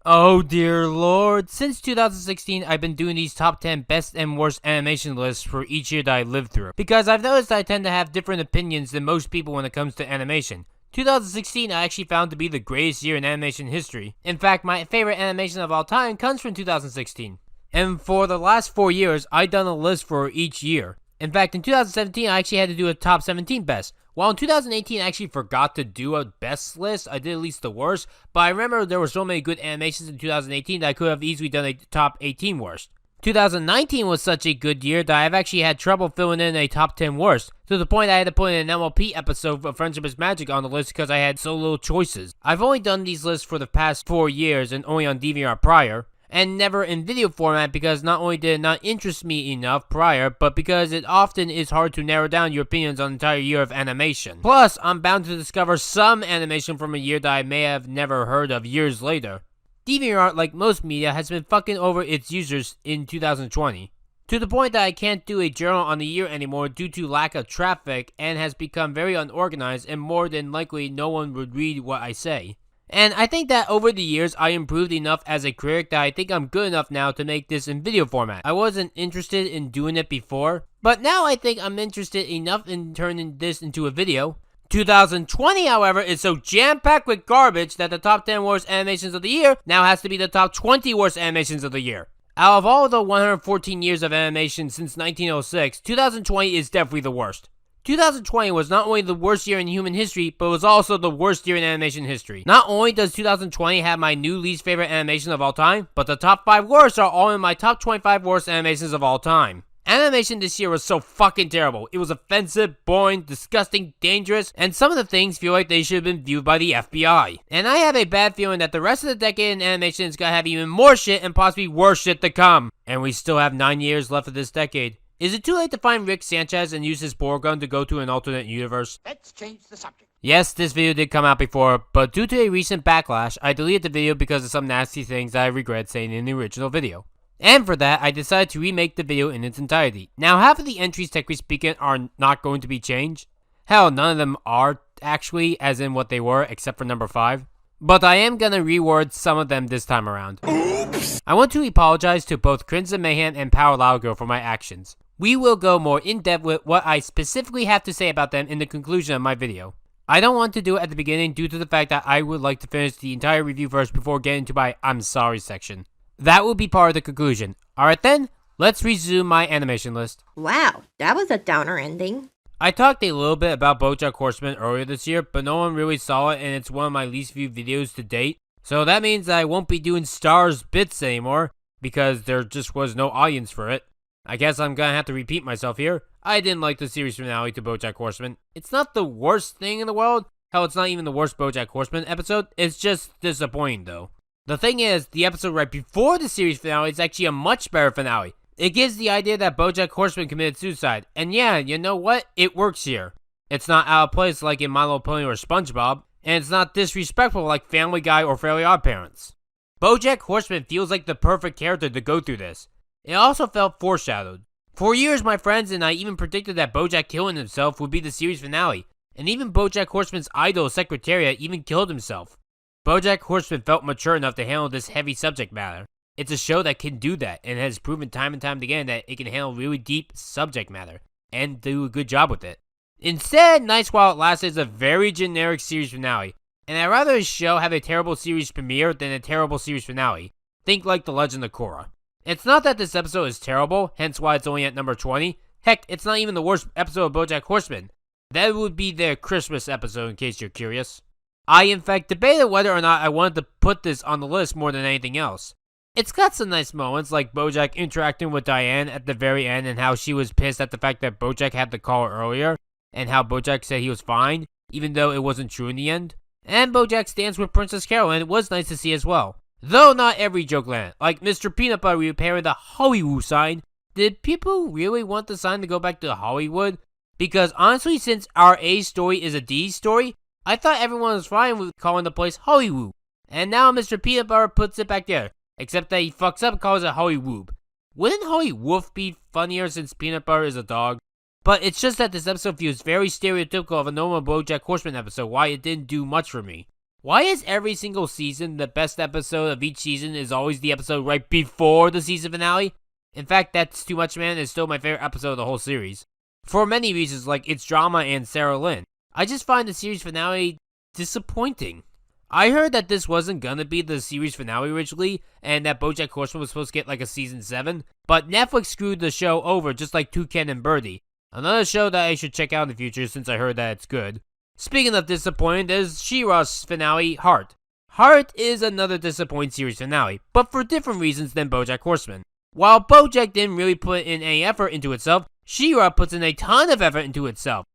Oh dear lord, since 2016 I've been doing these top 10 best and worst animation lists for each year that I lived through, because I've noticed I tend to have different opinions than most people when it comes to animation. 2016 I actually found to be the greatest year in animation history. In fact, my favorite animation of all time comes from 2016. And for the last 4 years, I've done a list for each year. In fact, in 2017 I actually had to do a top 17 best. While in 2018 I actually forgot to do a best list, I did at least the worst, but I remember there were so many good animations in 2018 that I could have easily done a top 18 worst. 2019 was such a good year that I've actually had trouble filling in a top 10 worst, to the point I had to put in an MLP episode of Friendship is Magic on the list because I had so little choices. I've only done these lists for the past 4 years and only on DVR prior, and never in video format because not only did it not interest me enough prior, but because it often is hard to narrow down your opinions on an entire year of animation. Plus, I'm bound to discover some animation from a year that I may have never heard of years later. DeviantArt, like most media, has been fucking over its users in 2020. To the point that I can't do a journal on the year anymore due to lack of traffic and has become very unorganized and more than likely no one would read what I say. And I think that over the years, I improved enough as a critic that I think I'm good enough now to make this in video format. I wasn't interested in doing it before, but now I think I'm interested enough in turning this into a video. 2020, however, is so jam-packed with garbage that the top 10 worst animations of the year now has to be the top 20 worst animations of the year. Out of all the 114 years of animation since 1906, 2020 is definitely the worst. 2020 was not only the worst year in human history, but was also the worst year in animation history. Not only does 2020 have my new least favorite animation of all time, but the top 5 worst are all in my top 25 worst animations of all time. Animation this year was so fucking terrible. It was offensive, boring, disgusting, dangerous, and some of the things feel like they should have been viewed by the FBI. And I have a bad feeling that the rest of the decade in animation is gonna have even more shit and possibly worse shit to come. And we still have 9 years left of this decade. Is it too late to find Rick Sanchez and use his boar gun to go to an alternate universe? Let's change the subject. Yes, this video did come out before, but due to a recent backlash, I deleted the video because of some nasty things that I regret saying in the original video. And for that, I decided to remake the video in its entirety. Now, half of the entries, technically speaking, are not going to be changed. Hell, none of them are, actually, as in what they were, except for number 5. But I am gonna reword some of them this time around. Oops. I want to apologize to both Crimson Mayhem and Power Loud Girl for my actions. We will go more in depth with what I specifically have to say about them in the conclusion of my video. I don't want to do it at the beginning due to the fact that I would like to finish the entire review first before getting to my I'm sorry section. That will be part of the conclusion. Alright then, let's resume my animation list. Wow, that was a downer ending. I talked a little bit about Bojack Horseman earlier this year, but no one really saw it and it's one of my least viewed videos to date. So that means that I won't be doing Stars Bits anymore, because there just was no audience for it. I guess I'm gonna have to repeat myself here. I didn't like the series finale to Bojack Horseman. It's not the worst thing in the world. Hell, it's not even the worst Bojack Horseman episode. It's just disappointing though. The thing is, the episode right before the series finale is actually a much better finale. It gives the idea that Bojack Horseman committed suicide. And yeah, you know what? It works here. It's not out of place like in My Little Pony or SpongeBob. And it's not disrespectful like Family Guy or Fairly Odd Parents. Bojack Horseman feels like the perfect character to go through this. It also felt foreshadowed. For years, my friends and I even predicted that Bojack killing himself would be the series finale, and even Bojack Horseman's idol, Secretariat, even killed himself. Bojack Horseman felt mature enough to handle this heavy subject matter. It's a show that can do that, and has proven time and time again that it can handle really deep subject matter, and do a good job with it. Instead, Nice While It Lasts is a very generic series finale, and I'd rather a show have a terrible series premiere than a terrible series finale. Think like The Legend of Korra. It's not that this episode is terrible, hence why it's only at number 20. Heck, it's not even the worst episode of Bojack Horseman. That would be their Christmas episode in case you're curious. I in fact debated whether or not I wanted to put this on the list more than anything else. It's got some nice moments like Bojack interacting with Diane at the very end and how she was pissed at the fact that Bojack had to call her earlier, and how Bojack said he was fine, even though it wasn't true in the end. And Bojack's dance with Princess Carol, and it was nice to see as well. Though not every joke landed, like Mr. Peanut Butter repairing the Hollywood sign. Did people really want the sign to go back to Hollywood? Because honestly, since our A story is a D story, I thought everyone was fine with calling the place Hollywood. And now Mr. Peanut Butter puts it back there, except that he fucks up and calls it Hollywood. Wouldn't Holly Wolf be funnier since Peanut Butter is a dog? But it's just that this episode feels very stereotypical of a normal Bojack Horseman episode, why it didn't do much for me. Why is every single season the best episode of each season is always the episode right before the season finale? In fact, That's Too Much Man is still my favorite episode of the whole series. For many reasons like its drama and Sarah Lynn. I just find the series finale disappointing. I heard that this wasn't gonna be the series finale originally, and that Bojack Horseman was supposed to get like a season 7, but Netflix screwed the show over just like Toucan and Birdie. Another show that I should check out in the future since I heard that it's good. Speaking of disappointing, there's She-Ra's finale, Hart. Hart is another disappointing series finale, but for different reasons than Bojack Horseman. While Bojack didn't really put in any effort into itself, She-Ra puts in a ton of effort into itself.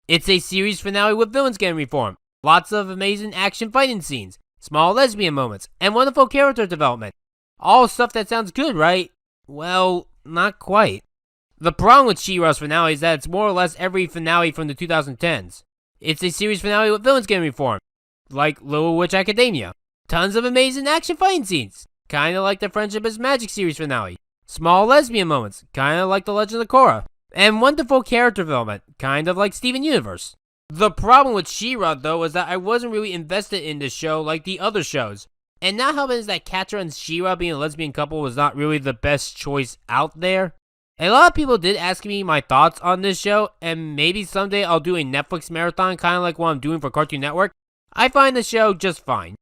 It's a series finale with villains getting reformed, lots of amazing action fighting scenes, small lesbian moments, and wonderful character development. All stuff that sounds good, right? Well, not quite. The problem with She-Ra's finale is that it's more or less every finale from the 2010s. It's a series finale with villains getting reformed, like Little Witch Academia. Tons of amazing action fighting scenes, kinda like the Friendship is Magic series finale. Small lesbian moments, kinda like The Legend of Korra. And wonderful character development, kind of like Steven Universe. The problem with She-Ra, though, is that I wasn't really invested in this show like the other shows. And not helping is that Catra and She-Ra being a lesbian couple was not really the best choice out there. A lot of people did ask me my thoughts on this show, and maybe someday I'll do a Netflix marathon, kind of like what I'm doing for Cartoon Network. I find the show just fine.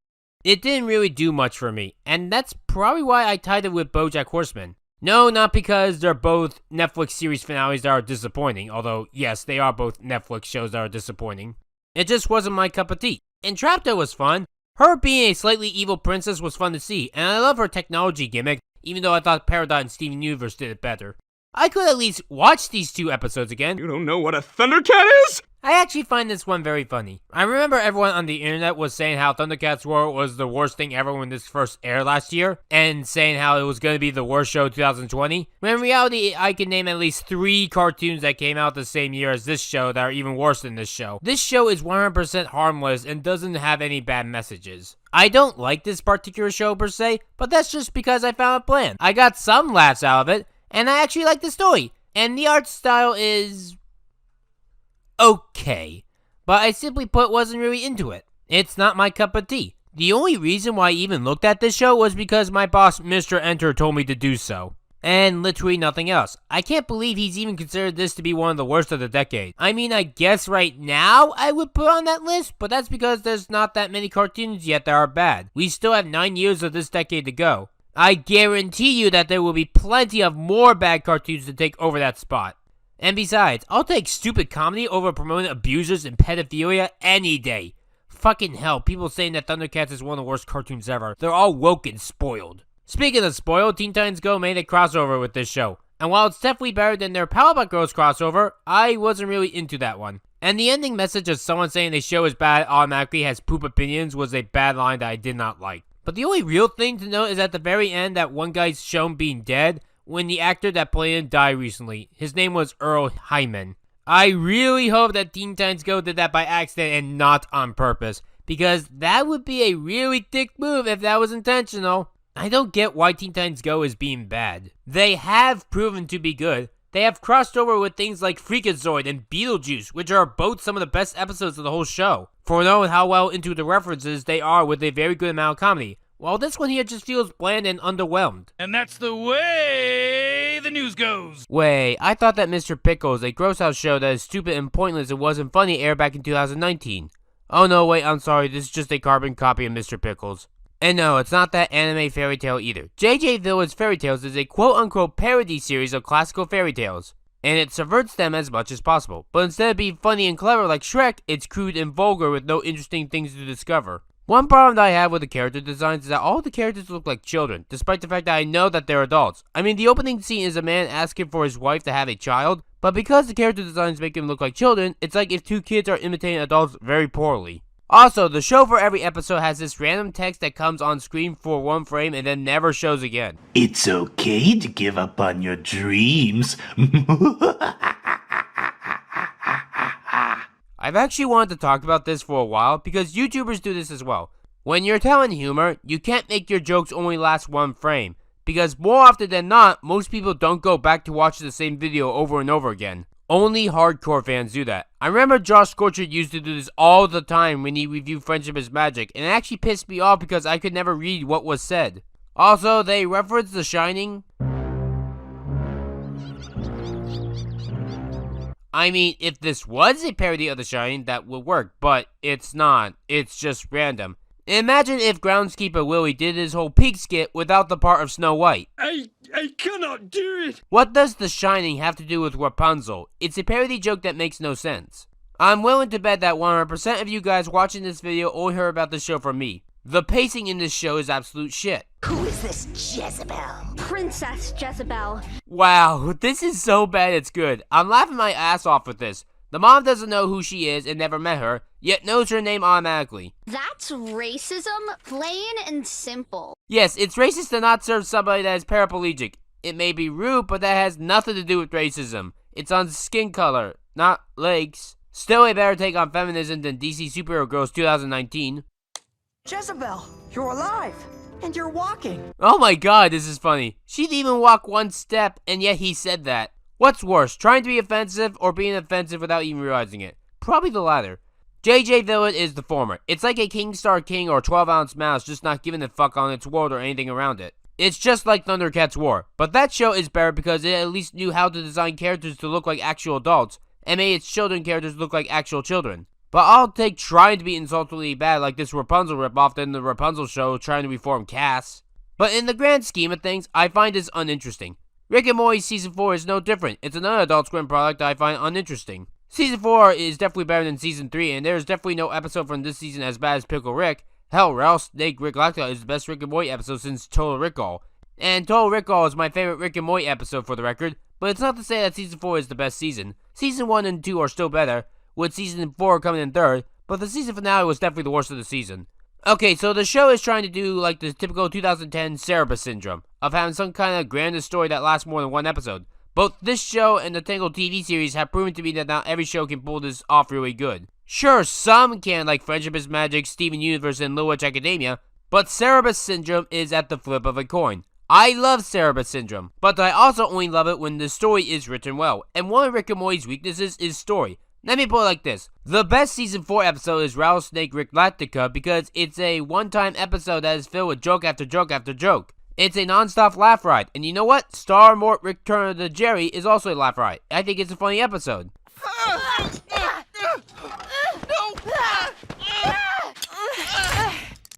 It didn't really do much for me, and that's probably why I tied it with Bojack Horseman. No, not because they're both Netflix series finales that are disappointing, although yes, they are both Netflix shows that are disappointing. It just wasn't my cup of tea. Entrapta was fun. Her being a slightly evil princess was fun to see, and I love her technology gimmick, even though I thought Peridot and Steven Universe did it better. I could at least watch these 2 episodes again. You don't know what a ThunderCat is? I actually find this one very funny. I remember everyone on the internet was saying how ThunderCats Roar was the worst thing ever when this first aired last year, and saying how it was going to be the worst show of 2020. When in reality, I can name at least 3 cartoons that came out the same year as this show that are even worse than this show. This show is 100% harmless and doesn't have any bad messages. I don't like this particular show per se, but that's just because I found it bland. I got some laughs out of it, and I actually like the story, and the art style is okay, but I simply put wasn't really into it. It's not my cup of tea. The only reason why I even looked at this show was because my boss, Mr. Enter, told me to do so. And literally nothing else. I can't believe he's even considered this to be one of the worst of the decade. I mean, I guess right now I would put on that list, but that's because there's not that many cartoons yet that are bad. We still have 9 years of this decade to go. I guarantee you that there will be plenty of more bad cartoons to take over that spot. And besides, I'll take stupid comedy over promoting abusers and pedophilia any day. Fucking hell, people saying that ThunderCats is one of the worst cartoons ever. They're all woke and spoiled. Speaking of spoiled, Teen Titans Go made a crossover with this show. And while it's definitely better than their Powerpuff Girls crossover, I wasn't really into that one. And the ending message of someone saying the show is bad automatically has poop opinions was a bad line that I did not like. But the only real thing to note is at the very end that one guy's shown being dead when the actor that played him died recently. His name was Earl Hyman. I really hope that Teen Titans Go did that by accident and not on purpose, because that would be a really dick move if that was intentional. I don't get why Teen Titans Go is being bad. They have proven to be good. They have crossed over with things like Freakazoid and Beetlejuice, which are both some of the best episodes of the whole show, for knowing how well into the references they are with a very good amount of comedy, while this one here just feels bland and underwhelmed. And that's the way the news goes. Wait, I thought that Mr. Pickles, a gross house show that is stupid and pointless and wasn't funny, aired back in 2019. Oh no, wait, I'm sorry, this is just a carbon copy of Mr. Pickles. And no, it's not that anime fairy tale either. J.J. Villard's Fairy Tales is a quote-unquote parody series of classical fairy tales, and it subverts them as much as possible. But instead of being funny and clever like Shrek, it's crude and vulgar with no interesting things to discover. One problem that I have with the character designs is that all the characters look like children, despite the fact that I know that they're adults. I mean, the opening scene is a man asking for his wife to have a child, but because the character designs make them look like children, it's like if 2 kids are imitating adults very poorly. Also, the show for every episode has this random text that comes on screen for 1 frame and then never shows again. It's okay to give up on your dreams. I've actually wanted to talk about this for a while because YouTubers do this as well. When you're telling humor, you can't make your jokes only last 1 frame, because more often than not, most people don't go back to watch the same video over and over again. Only hardcore fans do that. I remember Josh Scorcher used to do this all the time when he reviewed Friendship is Magic, and it actually pissed me off because I could never read what was said. Also, they reference The Shining. I mean, if this was a parody of The Shining, that would work, but it's not. It's just random. Imagine if Groundskeeper Willie did his whole pig skit without the part of Snow White. I cannot do it! What does The Shining have to do with Rapunzel? It's a parody joke that makes no sense. I'm willing to bet that 100% of you guys watching this video only heard about the show from me. The pacing in this show is absolute shit. Who is this Jezebel? Princess Jezebel. Wow, this is so bad it's good. I'm laughing my ass off with this. The mom doesn't know who she is and never met her, yet knows her name automatically. That's racism, plain and simple. Yes, it's racist to not serve somebody that is paraplegic. It may be rude, but that has nothing to do with racism. It's on skin color, not legs. Still a better take on feminism than DC Superhero Girls 2019. Jezebel, you're alive, and you're walking. Oh my god, this is funny. She didn't even walk one step, and yet he said that. What's worse, trying to be offensive or being offensive without even realizing it? Probably the latter. JJ Villard is the former. It's like a King Star King or 12-ounce mouse just not giving a fuck on its world or anything around it. It's just like ThunderCats Roar, but that show is better because it at least knew how to design characters to look like actual adults, and made its children characters look like actual children. But I'll take trying to be insultingly bad like this Rapunzel ripoff than the Rapunzel show trying to reform Cass. But in the grand scheme of things, I find this uninteresting. Rick and Morty Season 4 is no different. It's another Adult Swim product that I find uninteresting. Season 4 is definitely better than Season 3, and there's definitely no episode from this season as bad as Pickle Rick. Hell, Rattlesnake Rick Lacta is the best Rick and Morty episode since Total Recall. And Total Recall is my favorite Rick and Morty episode for the record, but it's not to say that Season 4 is the best season. Season 1 and 2 are still better, with Season 4 coming in third, but the season finale was definitely the worst of the season. Okay, so the show is trying to do like the typical 2010 Cerebus syndrome, of having some kind of grander story that lasts more than one episode. Both this show and the Tangled TV series have proven to me that not every show can pull this off really good. Sure, some can, like Friendship is Magic, Steven Universe, and Little Witch Academia, but Cerebus syndrome is at the flip of a coin. I love Cerebus syndrome, but I also only love it when the story is written well, and one of Rick and Morty's weaknesses is story. Let me put it like this. The best Season 4 episode is Rattlesnake Rick Lactica because it's a one-time episode that is filled with joke after joke after joke. It's a non-stop laugh ride. And you know what? Star Mort Return to Jerry is also a laugh ride. I think it's a funny episode.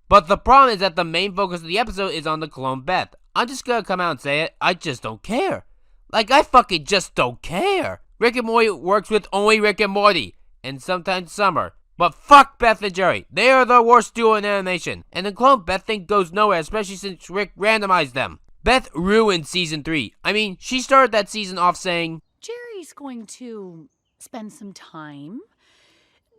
But the problem is that the main focus of the episode is on the clone Beth. I'm just gonna come out and say it. I just don't care. Like, I fucking just don't care. Rick and Morty works with only Rick and Morty, and sometimes Summer. But fuck Beth and Jerry. They are the worst duo in animation. And the clone Beth thing goes nowhere, especially since Rick randomized them. Beth ruined Season 3. I mean, she started that season off saying, Jerry's going to spend some time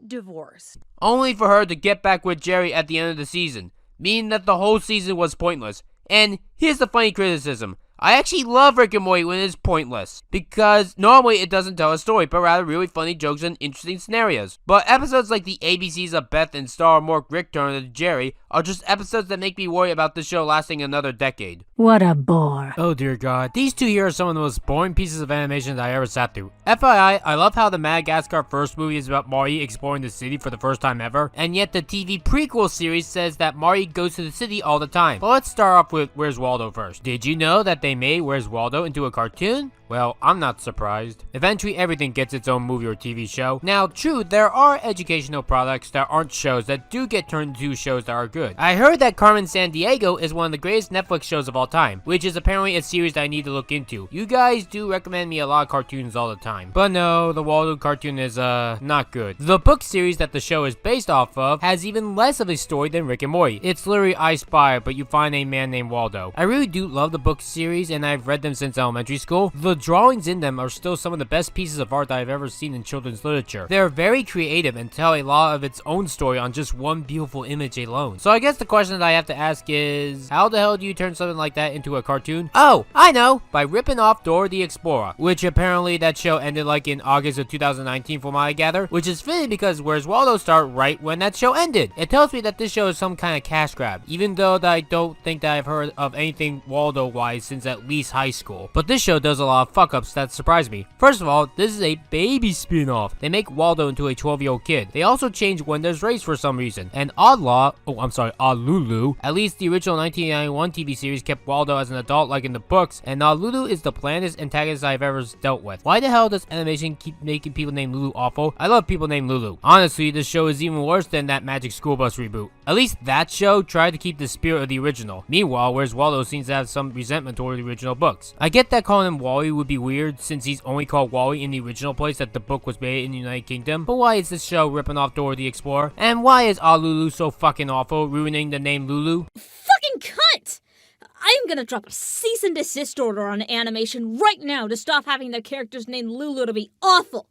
divorced. Only for her to get back with Jerry at the end of the season, meaning that the whole season was pointless. And here's the funny criticism. I actually love Rick and Morty when it's pointless, because normally it doesn't tell a story, but rather really funny jokes and interesting scenarios. But episodes like the ABCs of Beth and Star Mork Rick Turn to Jerry are just episodes that make me worry about the show lasting another decade. What a bore. Oh dear god, these two here are some of the most boring pieces of animation that I ever sat through. FYI, I love how the Madagascar first movie is about Marty exploring the city for the first time ever, and yet the TV prequel series says that Marty goes to the city all the time. But let's start off with Where's Waldo first. Did you know that they made Where's Waldo into a cartoon? Well, I'm not surprised. Eventually, everything gets its own movie or TV show. Now, true, there are educational products that aren't shows that do get turned into shows that are good. I heard that Carmen Sandiego is one of the greatest Netflix shows of all time, which is apparently a series that I need to look into. You guys do recommend me a lot of cartoons all the time. But no, the Waldo cartoon is, not good. The book series that the show is based off of has even less of a story than Rick and Morty. It's literally I Spy, but you find a man named Waldo. I really do love the book series, and I've read them since elementary school. The drawings in them are still some of the best pieces of art that I've ever seen in children's literature. They're very creative and tell a lot of its own story on just one beautiful image alone. So I guess the question that I have to ask is, how the hell do you turn something like that into a cartoon? Oh, I know! By ripping off Dora the Explorer, which apparently that show ended like in August of 2019 from what I gather, which is fitting because Where's Waldo started right when that show ended. It tells me that this show is some kind of cash grab, even though that I don't think that I've heard of anything Waldo-wise since at least high school. But this show does a lot of fuck-ups that surprised me. First of all, this is a baby spin-off. They make Waldo into a 12-year-old kid. They also change when there's race for some reason. And Oddlulu, at least the original 1991 TV series kept Waldo as an adult like in the books, and Lulu is the blandest antagonist I've ever dealt with. Why the hell does animation keep making people named Lulu awful? I love people named Lulu. Honestly, this show is even worse than that Magic School Bus reboot. At least that show tried to keep the spirit of the original. Meanwhile, Where's Waldo seems to have some resentment toward the original books. I get that calling him Wally would be weird since he's only called Wally in the original place that the book was made in the United Kingdom, but why is this show ripping off Dora the Explorer? And why is Lulu so fucking awful, ruining the name Lulu? Fucking cunt! I'm gonna drop a cease and desist order on animation right now to stop having their characters named Lulu to be awful!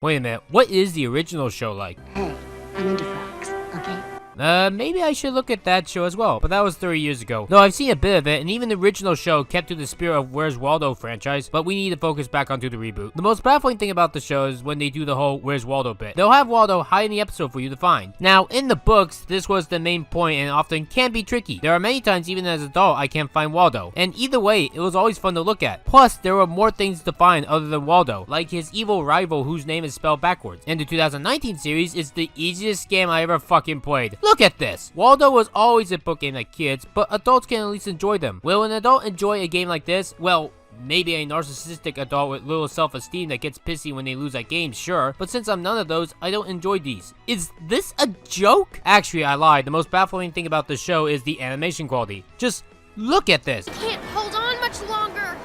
Wait a minute, what is the original show like? Hey, I'm into frogs, okay? Maybe I should look at that show as well, but that was 30 years ago. No, I've seen a bit of it, and even the original show kept to the spirit of Where's Waldo franchise, but we need to focus back onto the reboot. The most baffling thing about the show is when they do the whole Where's Waldo bit. They'll have Waldo hide in the episode for you to find. Now, in the books, this was the main point and often can be tricky. There are many times, even as an adult, I can't find Waldo. And either way, it was always fun to look at. Plus, there were more things to find other than Waldo, like his evil rival whose name is spelled backwards. And the 2019 series is the easiest game I ever fucking played. Look at this! Waldo was always a book game that kids, but adults can at least enjoy them. Will an adult enjoy a game like this? Well, maybe a narcissistic adult with little self-esteem that gets pissy when they lose at games, sure, but since I'm none of those, I don't enjoy these. Is this a joke? Actually, I lied. The most baffling thing about the show is the animation quality. Just look at this. Can't hold on much longer.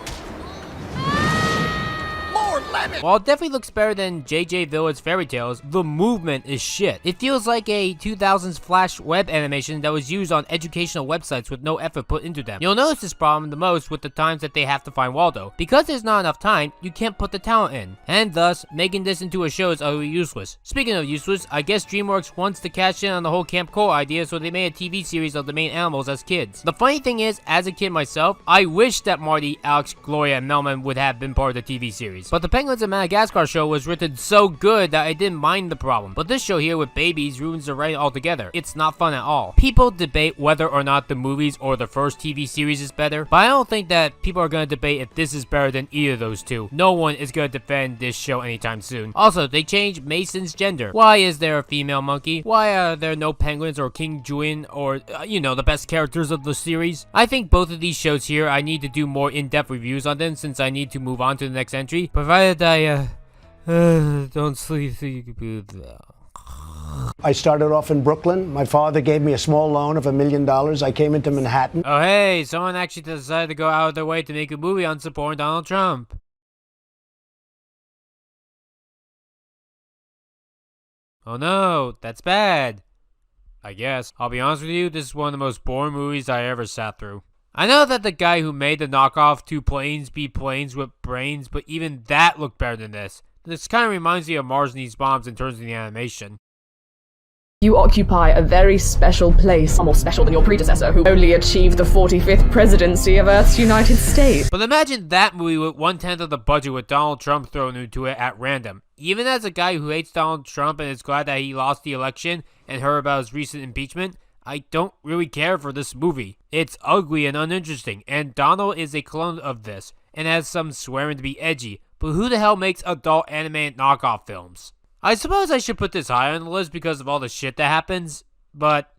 While it definitely looks better than JJ Villard's Fairy Tales, the movement is shit. It feels like a 2000s Flash web animation that was used on educational websites with no effort put into them. You'll notice this problem the most with the times that they have to find Waldo. Because there's not enough time, you can't put the talent in. And thus, making this into a show is utterly useless. Speaking of useless, I guess DreamWorks wants to cash in on the whole Camp Cole idea, so they made a TV series of the main animals as kids. The funny thing is, as a kid myself, I wish that Marty, Alex, Gloria, and Melman would have been part of the TV series. But the Penguins and Madagascar show was written so good that I didn't mind the problem. But this show here with babies ruins the writing altogether. It's not fun at all. People debate whether or not the movies or the first TV series is better, but I don't think that people are going to debate if this is better than either of those two. No one is going to defend this show anytime soon. Also, they changed Mason's gender. Why is there a female monkey? Why are there no penguins or King Julian or, the best characters of the series? I think both of these shows here, I need to do more in-depth reviews on them since I need to move on to the next entry, provided I, don't sleep so you can be there. I started off in Brooklyn. My father gave me a small loan of $1 million. I came into Manhattan. Oh hey, someone actually decided to go out of their way to make a movie on supporting Donald Trump. Oh no, that's bad. I guess. I'll be honest with you, this is one of the most boring movies I ever sat through. I know that the guy who made the knockoff Two Planes Be Planes with Brains, but even that looked better than this. This kind of reminds me of Mars Needs Bombs in terms of the animation. You occupy a very special place, more special than your predecessor, who only achieved the 45th presidency of Earth's United States. But imagine that movie with 1/10 of the budget with Donald Trump thrown into it at random. Even as a guy who hates Donald Trump and is glad that he lost the election and heard about his recent impeachment, I don't really care for this movie. It's ugly and uninteresting, and Donald is a clone of this, and has some swearing to be edgy, but who the hell makes adult animated knockoff films? I suppose I should put this higher on the list because of all the shit that happens, but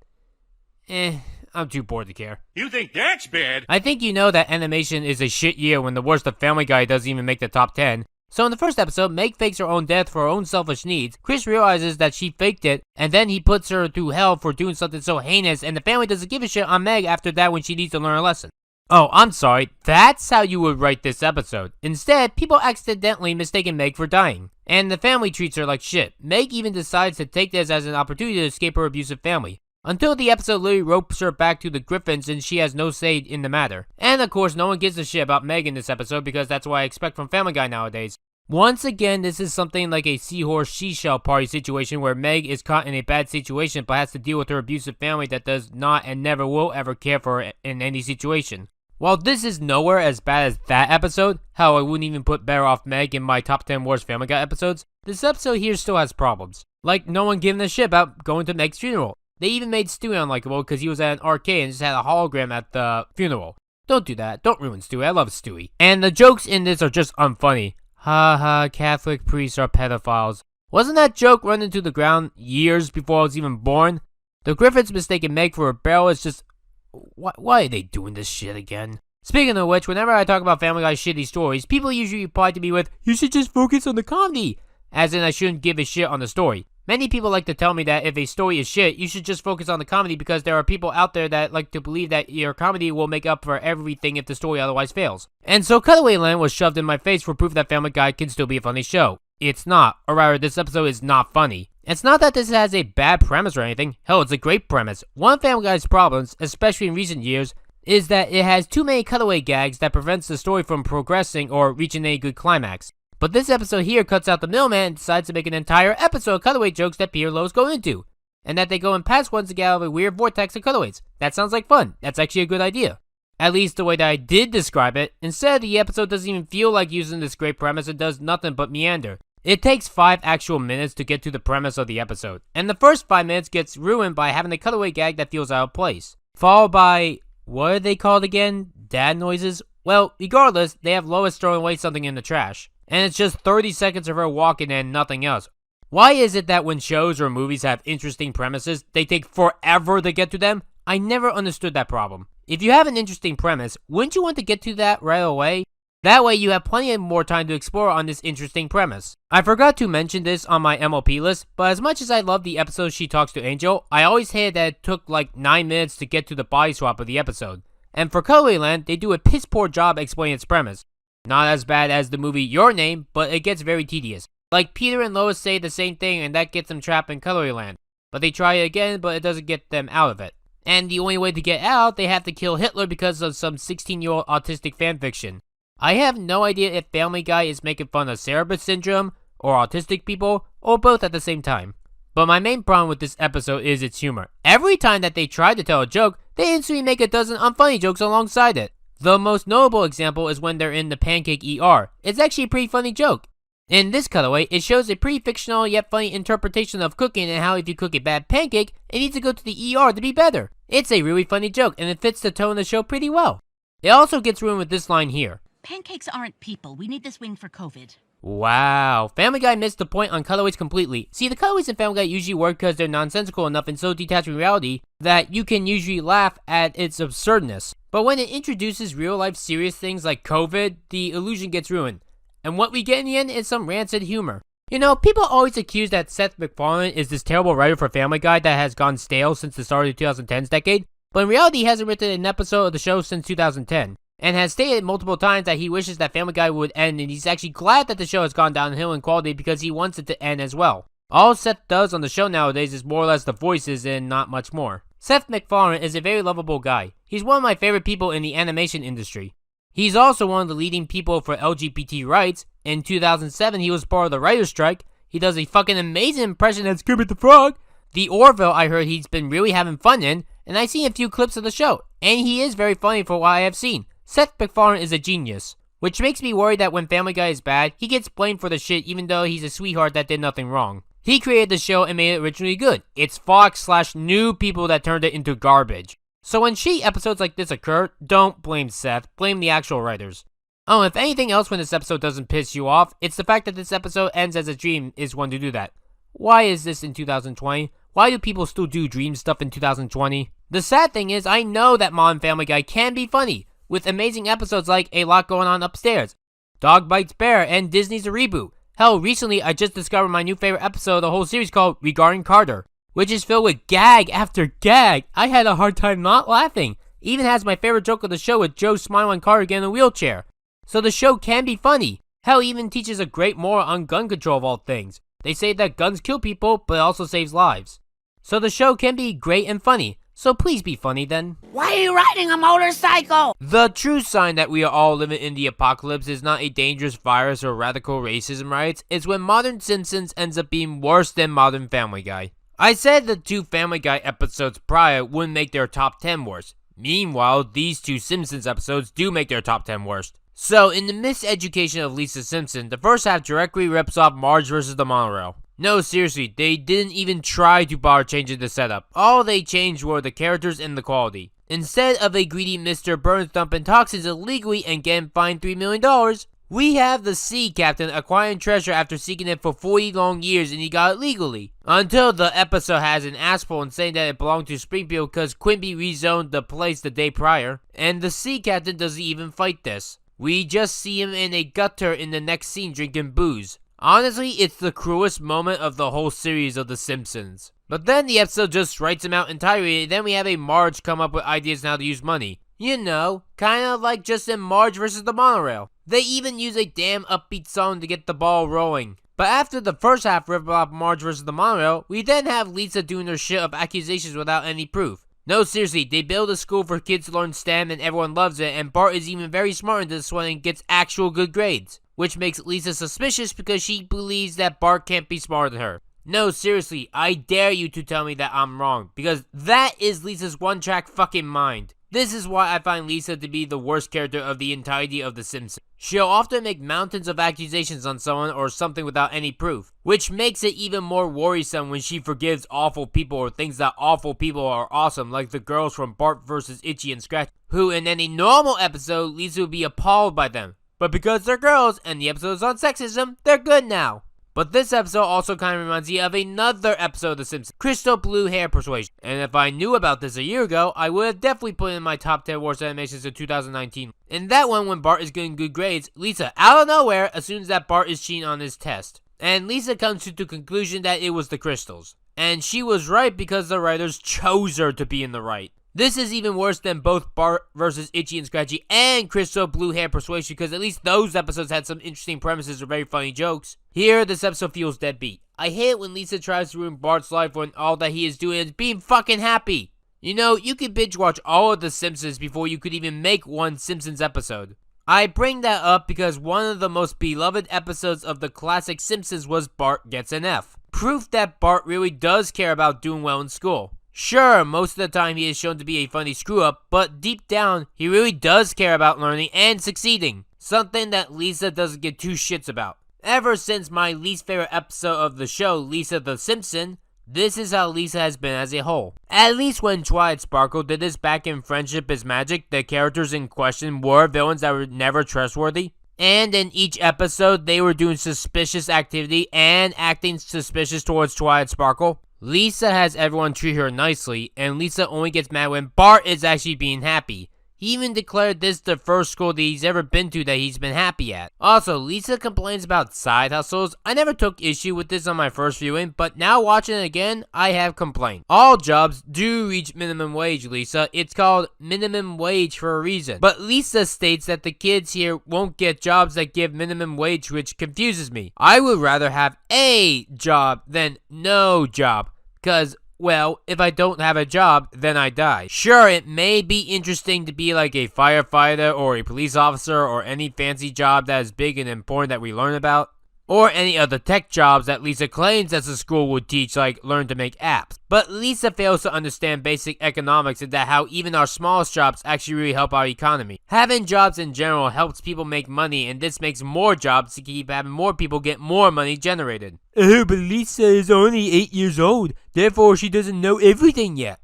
I'm too bored to care. You think that's bad? I think you know that animation is a shit year when the worst of Family Guy doesn't even make the top 10. So in the first episode, Meg fakes her own death for her own selfish needs. Chris realizes that she faked it, and then he puts her through hell for doing something so heinous, and the family doesn't give a shit on Meg after that when she needs to learn a lesson. Oh, I'm sorry, that's how you would write this episode. Instead, people accidentally mistaken Meg for dying, and the family treats her like shit. Meg even decides to take this as an opportunity to escape her abusive family. Until the episode literally ropes her back to the Griffins and she has no say in the matter. And of course, no one gives a shit about Meg in this episode because that's what I expect from Family Guy nowadays. Once again, this is something like a seahorse she-shell party situation where Meg is caught in a bad situation but has to deal with her abusive family that does not and never will ever care for her in any situation. While this is nowhere as bad as that episode, how I wouldn't even put Better Off Meg in my top 10 worst Family Guy episodes, this episode here still has problems. Like no one giving a shit about going to Meg's funeral. They even made Stewie unlikable because he was at an arcade and just had a hologram at the funeral. Don't do that. Don't ruin Stewie. I love Stewie. And the jokes in this are just unfunny. Ha ha, Catholic priests are pedophiles. Wasn't that joke run into the ground years before I was even born? The Griffins mistaking Meg for a barrel is just... Why are they doing this shit again? Speaking of which, whenever I talk about Family Guy shitty stories, people usually reply to me with, "You should just focus on the comedy," as in I shouldn't give a shit on the story. Many people like to tell me that if a story is shit, you should just focus on the comedy because there are people out there that like to believe that your comedy will make up for everything if the story otherwise fails. And so Cutaway Land was shoved in my face for proof that Family Guy can still be a funny show. It's not, or rather this episode is not funny. It's not that this has a bad premise or anything, hell it's a great premise. One of Family Guy's problems, especially in recent years, is that it has too many cutaway gags that prevents the story from progressing or reaching a good climax. But this episode here cuts out the middleman and decides to make an entire episode of cutaway jokes that Peter Lowe's go into, and that they go in past ones to get out of a weird vortex of cutaways. That sounds like fun. That's actually a good idea. At least the way that I did describe it. Instead, the episode doesn't even feel like using this great premise and does nothing but meander. It takes 5 actual minutes to get to the premise of the episode, and the first 5 minutes gets ruined by having a cutaway gag that feels out of place. Followed by, what are they called again? Dad noises? Well, regardless, they have Lois throwing away something in the trash. And it's just 30 seconds of her walking and nothing else. Why is it that when shows or movies have interesting premises, they take forever to get to them? I never understood that problem. If you have an interesting premise, wouldn't you want to get to that right away? That way you have plenty of more time to explore on this interesting premise. I forgot to mention this on my MLP list, but as much as I love the episode She Talks to Angel, I always hated that it took like 9 minutes to get to the body swap of the episode. And for Cutaway Land, they do a piss poor job explaining its premise. Not as bad as the movie Your Name, but it gets very tedious. Like Peter and Lois say the same thing and that gets them trapped in Cutaway Land. But they try it again, but it doesn't get them out of it. And the only way to get out, they have to kill Hitler because of some 16-year-old autistic fanfiction. I have no idea if Family Guy is making fun of cerebral syndrome, or autistic people, or both at the same time. But my main problem with this episode is its humor. Every time that they try to tell a joke, they instantly make a dozen unfunny jokes alongside it. The most notable example is when they're in the pancake ER. It's actually a pretty funny joke. In this cutaway, it shows a pretty fictional yet funny interpretation of cooking and how if you cook a bad pancake, it needs to go to the ER to be better. It's a really funny joke and it fits the tone of the show pretty well. It also gets ruined with this line here. Pancakes aren't people. We need this wing for COVID. Wow, Family Guy missed the point on cutaways completely. See, the cutaways in Family Guy usually work because they're nonsensical enough and so detached from reality that you can usually laugh at its absurdness. But when it introduces real-life serious things like COVID, the illusion gets ruined. And what we get in the end is some rancid humor. You know, people always accuse that Seth MacFarlane is this terrible writer for Family Guy that has gone stale since the start of the 2010s decade, but in reality he hasn't written an episode of the show since 2010. And has stated multiple times that he wishes that Family Guy would end and he's actually glad that the show has gone downhill in quality because he wants it to end as well. All Seth does on the show nowadays is more or less the voices and not much more. Seth MacFarlane is a very lovable guy. He's one of my favorite people in the animation industry. He's also one of the leading people for LGBT rights. In 2007 he was part of the writer's strike. He does a fucking amazing impression of Scoob the Frog. The Orville I heard he's been really having fun in, and I've seen a few clips of the show, and he is very funny for what I have seen. Seth MacFarlane is a genius, which makes me worry that when Family Guy is bad, he gets blamed for the shit even though he's a sweetheart that did nothing wrong. He created the show and made it originally good. It's Fox/new people that turned it into garbage. So when shitty episodes like this occur, don't blame Seth, blame the actual writers. Oh, if anything else when this episode doesn't piss you off, it's the fact that this episode ends as a dream is one to do that. Why is this in 2020? Why do people still do dream stuff in 2020? The sad thing is, I know that Modern Family Guy can be funny, with amazing episodes like A Lot Going On Upstairs, Dog Bites Bear, and Disney's A Reboot. Hell, recently I just discovered my new favorite episode of the whole series called Regarding Carter, which is filled with gag after gag. I had a hard time not laughing. Even has my favorite joke of the show with Joe smiling on Carter getting in a wheelchair. So the show can be funny. Hell, even teaches a great moral on gun control of all things. They say that guns kill people, but it also saves lives. So the show can be great and funny. So please be funny then. Why are you riding a motorcycle? The true sign that we are all living in the apocalypse is not a dangerous virus or radical racism riots. It's when Modern Simpsons ends up being worse than Modern Family Guy. I said the 2 Family Guy episodes prior wouldn't make their top 10 worst. Meanwhile, these 2 Simpsons episodes do make their top 10 worst. So, in the miseducation of Lisa Simpson, the first half directly rips off Marge vs. the Monorail. No, seriously, they didn't even try to bother changing the setup. All they changed were the characters and the quality. Instead of a greedy Mr. Burns dumping toxins illegally and getting fined $3 million, we have the sea captain acquiring treasure after seeking it for 40 long years and he got it legally. Until the episode has an asshole and saying that it belonged to Springfield because Quimby rezoned the place the day prior. And the sea captain doesn't even fight this. We just see him in a gutter in the next scene drinking booze. Honestly, it's the cruelest moment of the whole series of The Simpsons. But then the episode just writes him out entirely, then we have a Marge come up with ideas on how to use money. You know, kinda like just in Marge vs. the Monorail. They even use a damn upbeat song to get the ball rolling. But after the first half rip off Marge vs. the Monorail, we then have Lisa doing her shit of accusations without any proof. No, seriously, they build a school for kids to learn STEM and everyone loves it, and Bart is even very smart in this one and gets actual good grades. Which makes Lisa suspicious because she believes that Bart can't be smarter than her. No, seriously, I dare you to tell me that I'm wrong, because that is Lisa's one-track fucking mind. This is why I find Lisa to be the worst character of the entirety of The Simpsons. She'll often make mountains of accusations on someone or something without any proof, which makes it even more worrisome when she forgives awful people or thinks that awful people are awesome, like the girls from Bart vs. Itchy and Scratch, who in any normal episode, Lisa would be appalled by them. But because they're girls and the episode is on sexism, they're good now. But this episode also kind of reminds me of another episode of The Simpsons, Crystal Blue Hair Persuasion. And if I knew about this a year ago, I would have definitely put it in my top 10 worst animations of 2019. In that one, when Bart is getting good grades, Lisa, out of nowhere, assumes that Bart is cheating on his test. And Lisa comes to the conclusion that it was the crystals. And she was right because the writers chose her to be in the right. This is even worse than both Bart vs. Itchy and Scratchy and Crystal Blue Hair Persuasion because at least those episodes had some interesting premises or very funny jokes. Here, this episode feels deadbeat. I hate it when Lisa tries to ruin Bart's life when all that he is doing is being fucking happy. You know, you could binge watch all of The Simpsons before you could even make one Simpsons episode. I bring that up because one of the most beloved episodes of the classic Simpsons was Bart Gets an F. Proof that Bart really does care about doing well in school. Sure, most of the time he is shown to be a funny screw-up, but deep down, he really does care about learning and succeeding. Something that Lisa doesn't give two shits about. Ever since my least favorite episode of the show, Lisa the Simpson, this is how Lisa has been as a whole. At least when Twilight Sparkle did this back in Friendship is Magic, the characters in question were villains that were never trustworthy. And in each episode, they were doing suspicious activity and acting suspicious towards Twilight Sparkle. Lisa has everyone treat her nicely, and Lisa only gets mad when Bart is actually being happy. He even declared this the first school that he's ever been to that he's been happy at. Also, Lisa complains about side hustles. I never took issue with this on my first viewing, but now watching it again, I have complained. All jobs do reach minimum wage, Lisa. It's called minimum wage for a reason. But Lisa states that the kids here won't get jobs that give minimum wage, which confuses me. I would rather have a job than no job, because well, if I don't have a job, then I die. Sure, it may be interesting to be like a firefighter or a police officer or any fancy job that is big and important that we learn about. Or any other tech jobs that Lisa claims that the school would teach, like learn to make apps. But Lisa fails to understand basic economics and that how even our smallest jobs actually really help our economy. Having jobs in general helps people make money, and this makes more jobs to keep having more people get more money generated. Oh, but Lisa is only 8 years old, therefore she doesn't know everything yet.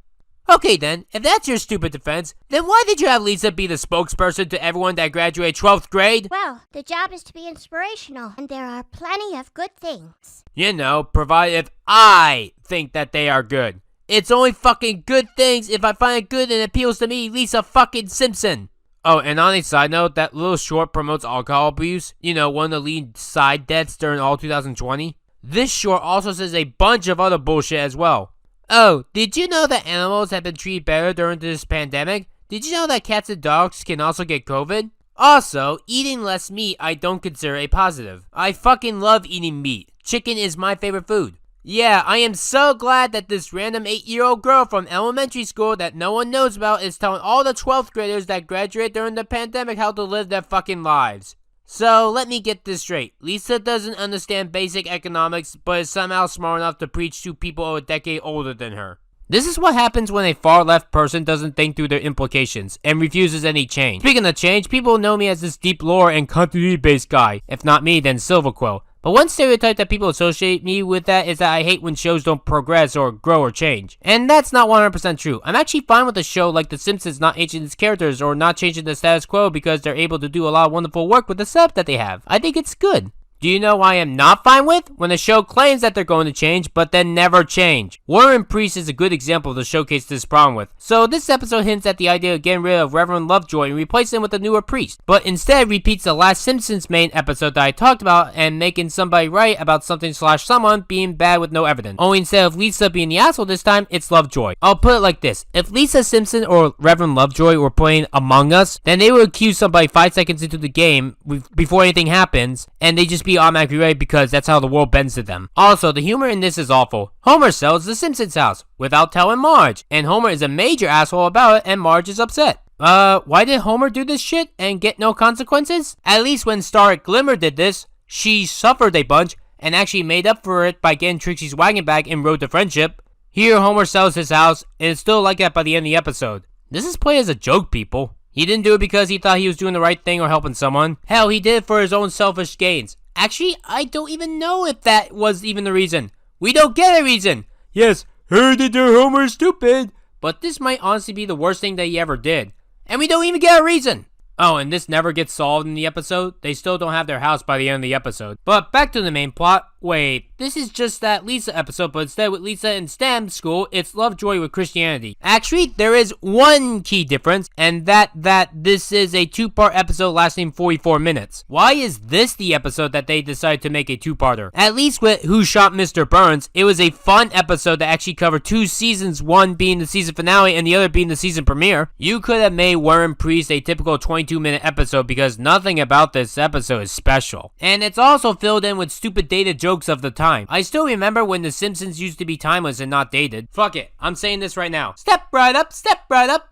Okay then, if that's your stupid defense, then why did you have Lisa be the spokesperson to everyone that graduated 12th grade? Well, the job is to be inspirational, and there are plenty of good things. You know, provided if I think that they are good. It's only fucking good things if I find it good and appeals to me, Lisa fucking Simpson. Oh, and on a side note, that little short promotes alcohol abuse. You know, one of the lead side deaths during all 2020. This short also says a bunch of other bullshit as well. Oh, did you know that animals have been treated better during this pandemic? Did you know that cats and dogs can also get COVID? Also, eating less meat I don't consider a positive. I fucking love eating meat. Chicken is my favorite food. Yeah, I am so glad that this random 8-year-old girl from elementary school that no one knows about is telling all the 12th graders that graduate during the pandemic how to live their fucking lives. So, let me get this straight. Lisa doesn't understand basic economics, but is somehow smart enough to preach to people a decade older than her. This is what happens when a far-left person doesn't think through their implications, and refuses any change. Speaking of change, people know me as this deep lore and continuity-based guy. If not me, then Silverquill. But one stereotype that people associate me with that is that I hate when shows don't progress or grow or change. And that's not 100% true. I'm actually fine with a show like The Simpsons not aging its characters or not changing the status quo because they're able to do a lot of wonderful work with the setup that they have. I think it's good. Do you know why I'm not fine with? When a show claims that they're going to change, but then never change. War and Priest is a good example to showcase this problem with. So this episode hints at the idea of getting rid of Reverend Lovejoy and replacing him with a newer priest. But instead repeats the last Simpsons main episode that I talked about and making somebody right about something / someone being bad with no evidence. Only instead of Lisa being the asshole this time, it's Lovejoy. I'll put it like this. If Lisa Simpson or Reverend Lovejoy were playing Among Us, then they would accuse somebody 5 seconds into the game before anything happens, and they just be automatically right because that's how the world bends to them. Also, the humor in this is awful. Homer sells the Simpsons house without telling Marge, and Homer is a major asshole about it, and Marge is upset. Why did Homer do this shit and get no consequences? At least when Starlet Glimmer did this, she suffered a bunch and actually made up for it by getting Trixie's wagon back in Road to Friendship. Here, Homer sells his house, and it's still like that by the end of the episode. This is played as a joke, people. He didn't do it because he thought he was doing the right thing or helping someone. Hell, he did it for his own selfish gains. Actually, I don't even know if that was even the reason. We don't get a reason. Yes, heard that Homer is stupid. But this might honestly be the worst thing that he ever did. And we don't even get a reason. Oh, and this never gets solved in the episode. They still don't have their house by the end of the episode. But back to the main plot. Wait, this is just that Lisa episode, but instead with Lisa in STEM school, it's Lovejoy with Christianity. Actually, there is one key difference, and that this is a 2-part episode lasting 44 minutes. Why is this the episode that they decided to make a 2-parter? At least with Who Shot Mr. Burns, it was a fun episode that actually covered 2 seasons, one being the season finale and the other being the season premiere. You could have made War and Priest a typical 22-minute episode because nothing about this episode is special. And it's also filled in with stupid dated jokes of the time. I still remember when The Simpsons used to be timeless and not dated. Fuck it, I'm saying this right now. Step right up,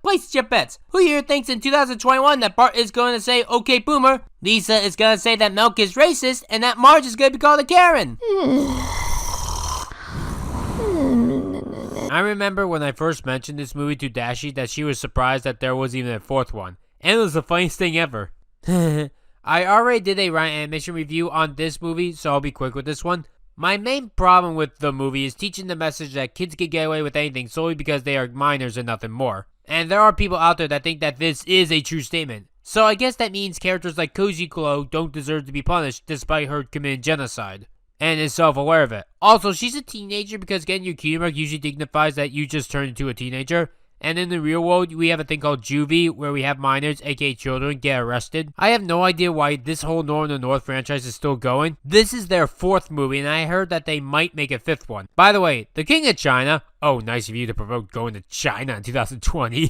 place your bets. Who here thinks in 2021 that Bart is going to say, okay boomer, Lisa is going to say that Milk is racist, and that Marge is going to be called a Karen? I remember when I first mentioned this movie to Dashi that she was surprised that there was even a 4th one. And it was the funniest thing ever. I already did a Ryan Animation review on this movie, so I'll be quick with this one. My main problem with the movie is teaching the message that kids can get away with anything solely because they are minors and nothing more. And there are people out there that think that this is a true statement. So I guess that means characters like Cozy Chloe don't deserve to be punished despite her committing genocide. And is self-aware of it. Also, she's a teenager because getting your cutie mark usually dignifies that you just turned into a teenager. And in the real world, we have a thing called juvie, where we have minors, aka children, get arrested. I have no idea why this whole North in the North franchise is still going. This is their 4th movie, and I heard that they might make a 5th one. By the way, the King of China... Oh, nice of you to provoke going to China in 2020.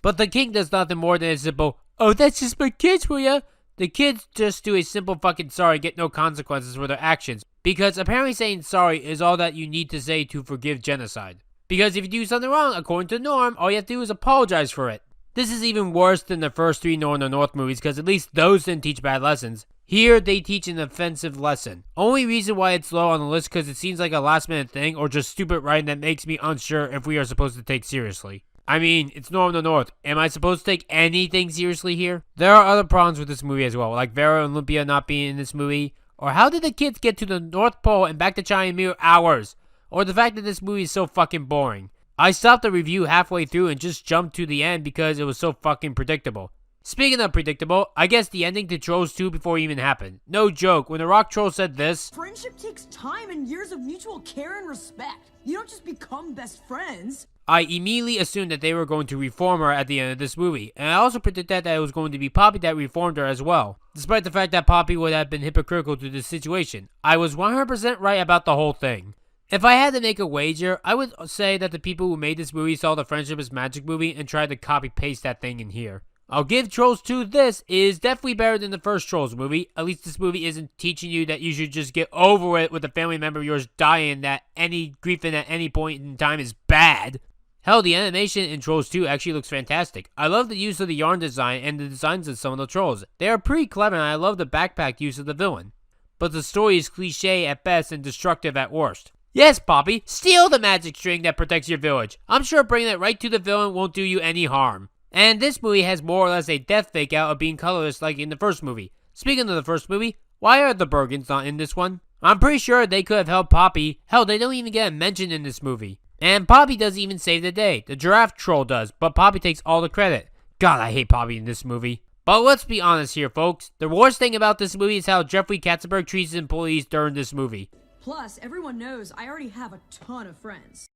But the king does nothing more than a simple, oh, that's just my kids for ya. The kids just do a simple fucking sorry, get no consequences for their actions. Because apparently saying sorry is all that you need to say to forgive genocide. Because if you do something wrong, according to the norm, all you have to do is apologize for it. This is even worse than the first 3 North in the North movies, because at least those didn't teach bad lessons. Here, they teach an offensive lesson. Only reason why it's low on the list because it seems like a last minute thing, or just stupid writing that makes me unsure if we are supposed to take seriously. I mean, it's North in the North. Am I supposed to take anything seriously here? There are other problems with this movie as well, like Vera and Olympia not being in this movie. Or how did the kids get to the North Pole and back to China in mere hours? Or the fact that this movie is so fucking boring. I stopped the review halfway through and just jumped to the end because it was so fucking predictable. Speaking of predictable, I guess the ending to Trolls 2 before it even happened. No joke, when the Rock Troll said this, friendship takes time and years of mutual care and respect. You don't just become best friends. I immediately assumed that they were going to reform her at the end of this movie. And I also predicted that it was going to be Poppy that reformed her as well. Despite the fact that Poppy would have been hypocritical to this situation. I was 100% right about the whole thing. If I had to make a wager, I would say that the people who made this movie saw the Friendship is Magic movie and tried to copy-paste that thing in here. I'll give Trolls 2 this, it is definitely better than the first Trolls movie. At least this movie isn't teaching you that you should just get over it with a family member of yours dying, that any griefing at any point in time is bad. Hell, the animation in Trolls 2 actually looks fantastic. I love the use of the yarn design and the designs of some of the trolls. They are pretty clever and I love the backpack use of the villain. But the story is cliche at best and destructive at worst. Yes, Poppy, steal the magic string that protects your village. I'm sure bringing it right to the villain won't do you any harm. And this movie has more or less a death fake out of being colorless like in the first movie. Speaking of the first movie, why are the Bergens not in this one? I'm pretty sure they could have helped Poppy. Hell, they don't even get mentioned in this movie. And Poppy doesn't even save the day. The giraffe troll does, but Poppy takes all the credit. God, I hate Poppy in this movie. But let's be honest here, folks. The worst thing about this movie is how Jeffrey Katzenberg treats his employees during this movie. Plus, everyone knows I already have a ton of friends.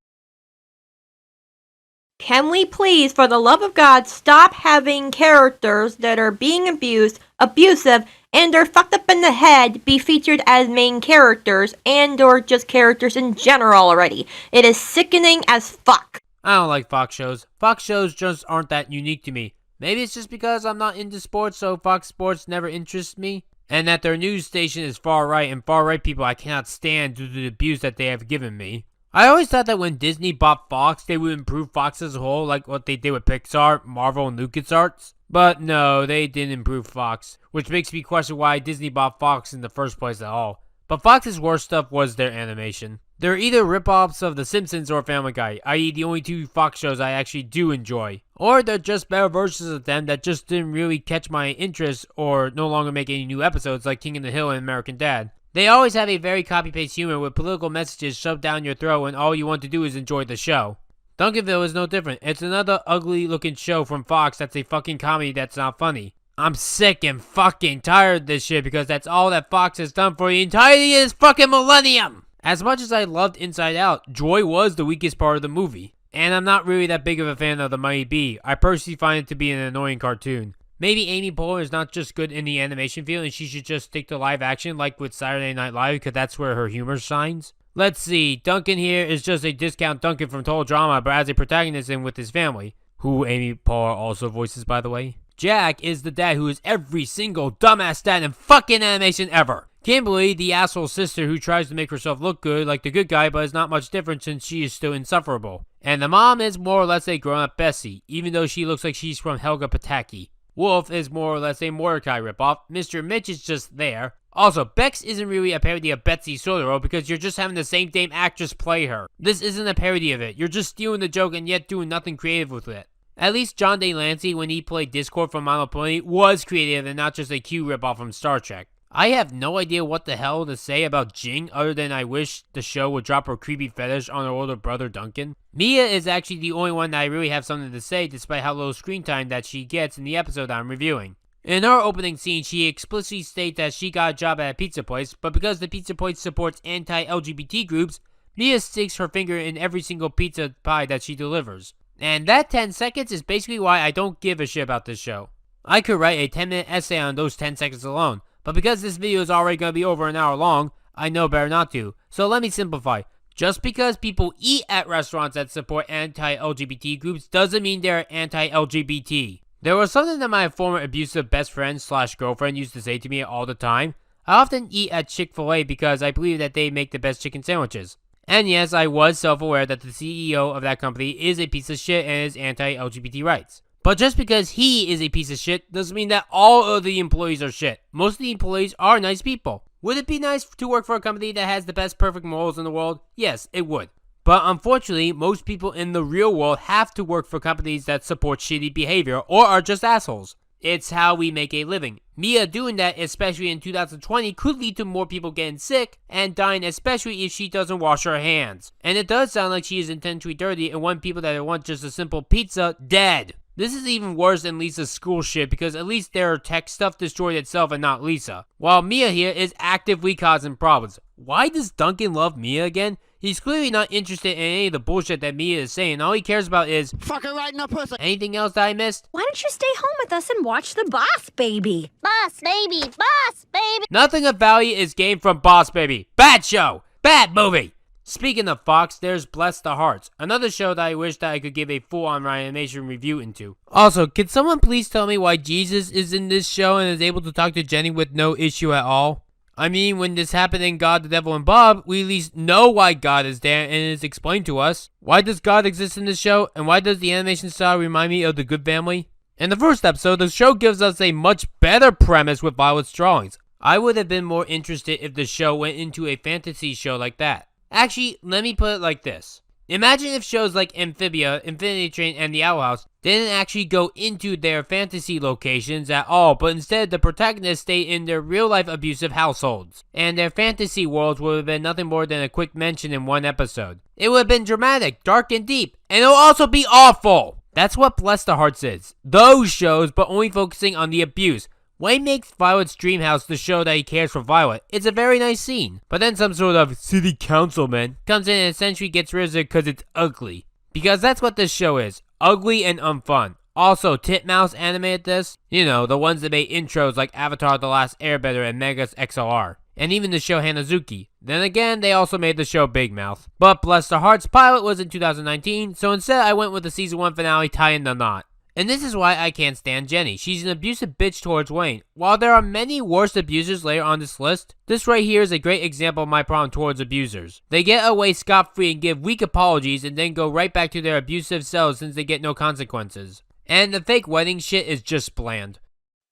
Can we please, for the love of God, stop having characters that are being abused, abusive, and are fucked up in the head be featured as main characters and or just characters in general already? It is sickening as fuck. I don't like Fox shows. Fox shows just aren't that unique to me. Maybe it's just because I'm not into sports, so Fox Sports never interests me. And that their news station is far right, and far right people I cannot stand due to the abuse that they have given me. I always thought that when Disney bought Fox, they would improve Fox as a whole, like what they did with Pixar, Marvel, and LucasArts. But no, they didn't improve Fox, which makes me question why Disney bought Fox in the first place at all. But Fox's worst stuff was their animation. They're either rip-offs of The Simpsons or Family Guy, i.e. the only two Fox shows I actually do enjoy. Or they're just better versions of them that just didn't really catch my interest or no longer make any new episodes like King of the Hill and American Dad. They always have a very copy-paste humor with political messages shoved down your throat and all you want to do is enjoy the show. Duncanville is no different. It's another ugly-looking show from Fox that's a fucking comedy that's not funny. I'm sick and fucking tired of this shit because that's all that Fox has done for the entirety of this fucking millennium! As much as I loved Inside Out, Joy was the weakest part of the movie. And I'm not really that big of a fan of the Mighty Bee. I personally find it to be an annoying cartoon. Maybe Amy Poehler is not just good in the animation field and she should just stick to live action like with Saturday Night Live because that's where her humor shines. Let's see, Duncan here is just a discount Duncan from Total Drama but as a protagonist and with his family. Who Amy Poehler also voices, by the way. Jack is the dad who is every single dumbass dad in fucking animation ever. Kimberly, the asshole sister who tries to make herself look good like the good guy but is not much different since she is still insufferable. And the mom is more or less a grown-up Bessie, even though she looks like she's from Helga Pataki. Wolf is more or less a Mordecai ripoff. Mr. Mitch is just there. Also, Bex isn't really a parody of Betsy Sodero because you're just having the same damn actress play her. This isn't a parody of it. You're just stealing the joke and yet doing nothing creative with it. At least John Day Lancey, when he played Discord from Monopoly, was creative and not just a Q ripoff from Star Trek. I have no idea what the hell to say about Jing other than I wish the show would drop her creepy fetish on her older brother Duncan. Mia is actually the only one that I really have something to say despite how little screen time that she gets in the episode I'm reviewing. In her opening scene, she explicitly states that she got a job at a pizza place, but because the pizza place supports anti-LGBT groups, Mia sticks her finger in every single pizza pie that she delivers. And that 10 seconds is basically why I don't give a shit about this show. I could write a 10-minute essay on those 10 seconds alone. But because this video is already going to be over an hour long, I know better not to. So let me simplify. Just because people eat at restaurants that support anti-LGBT groups doesn't mean they're anti-LGBT. There was something that my former abusive best friend / girlfriend used to say to me all the time. I often eat at Chick-fil-A because I believe that they make the best chicken sandwiches. And yes, I was self-aware that the CEO of that company is a piece of shit and is anti-LGBT rights. But just because he is a piece of shit doesn't mean that all of the employees are shit. Most of the employees are nice people. Would it be nice to work for a company that has the best perfect morals in the world? Yes, it would. But unfortunately, most people in the real world have to work for companies that support shitty behavior or are just assholes. It's how we make a living. Mia doing that, especially in 2020, could lead to more people getting sick and dying, especially if she doesn't wash her hands. And it does sound like she is intentionally dirty and want people that want just a simple pizza dead. This is even worse than Lisa's school shit because at least their tech stuff destroyed itself and not Lisa. While Mia here is actively causing problems. Why does Duncan love Mia again? He's clearly not interested in any of the bullshit that Mia is saying. All he cares about is fuck her right in the pussy. Anything else that I missed? Why don't you stay home with us and watch The Boss Baby? Boss baby, boss baby. Nothing of value is gained from Boss Baby. Bad show. Bad movie. Speaking of Fox, there's Bless the Harts, another show that I wish that I could give a full-on animation review into. Also, can someone please tell me why Jesus is in this show and is able to talk to Jenny with no issue at all? I mean, when this happened in God, the Devil, and Bob, we at least know why God is there and it is explained to us. Why does God exist in this show, and why does the animation style remind me of The Good Family? In the first episode, the show gives us a much better premise with Violet's drawings. I would have been more interested if the show went into a fantasy show like that. Actually, let me put it like this. Imagine if shows like Amphibia, Infinity Train, and The Owl House didn't actually go into their fantasy locations at all, but instead the protagonists stayed in their real-life abusive households, and their fantasy worlds would have been nothing more than a quick mention in one episode. It would have been dramatic, dark, and deep, and it will also be awful! That's what Bless the Hearts is. Those shows, but only focusing on the abuse. Wayne makes Violet's dream house to show that he cares for Violet. It's a very nice scene. But then some sort of city councilman comes in and essentially gets rid of it because it's ugly. Because that's what this show is. Ugly and unfun. Also, Titmouse animated this. You know, the ones that made intros like Avatar The Last Airbender and Megas XLR. And even the show Hanazuki. Then again, they also made the show Big Mouth. But Bless the Hearts pilot was in 2019, so instead I went with the season 1 finale tying the knot. And this is why I can't stand Jenny. She's an abusive bitch towards Wayne. While there are many worse abusers later on this list, this right here is a great example of my problem towards abusers. They get away scot-free and give weak apologies and then go right back to their abusive selves since they get no consequences. And the fake wedding shit is just bland.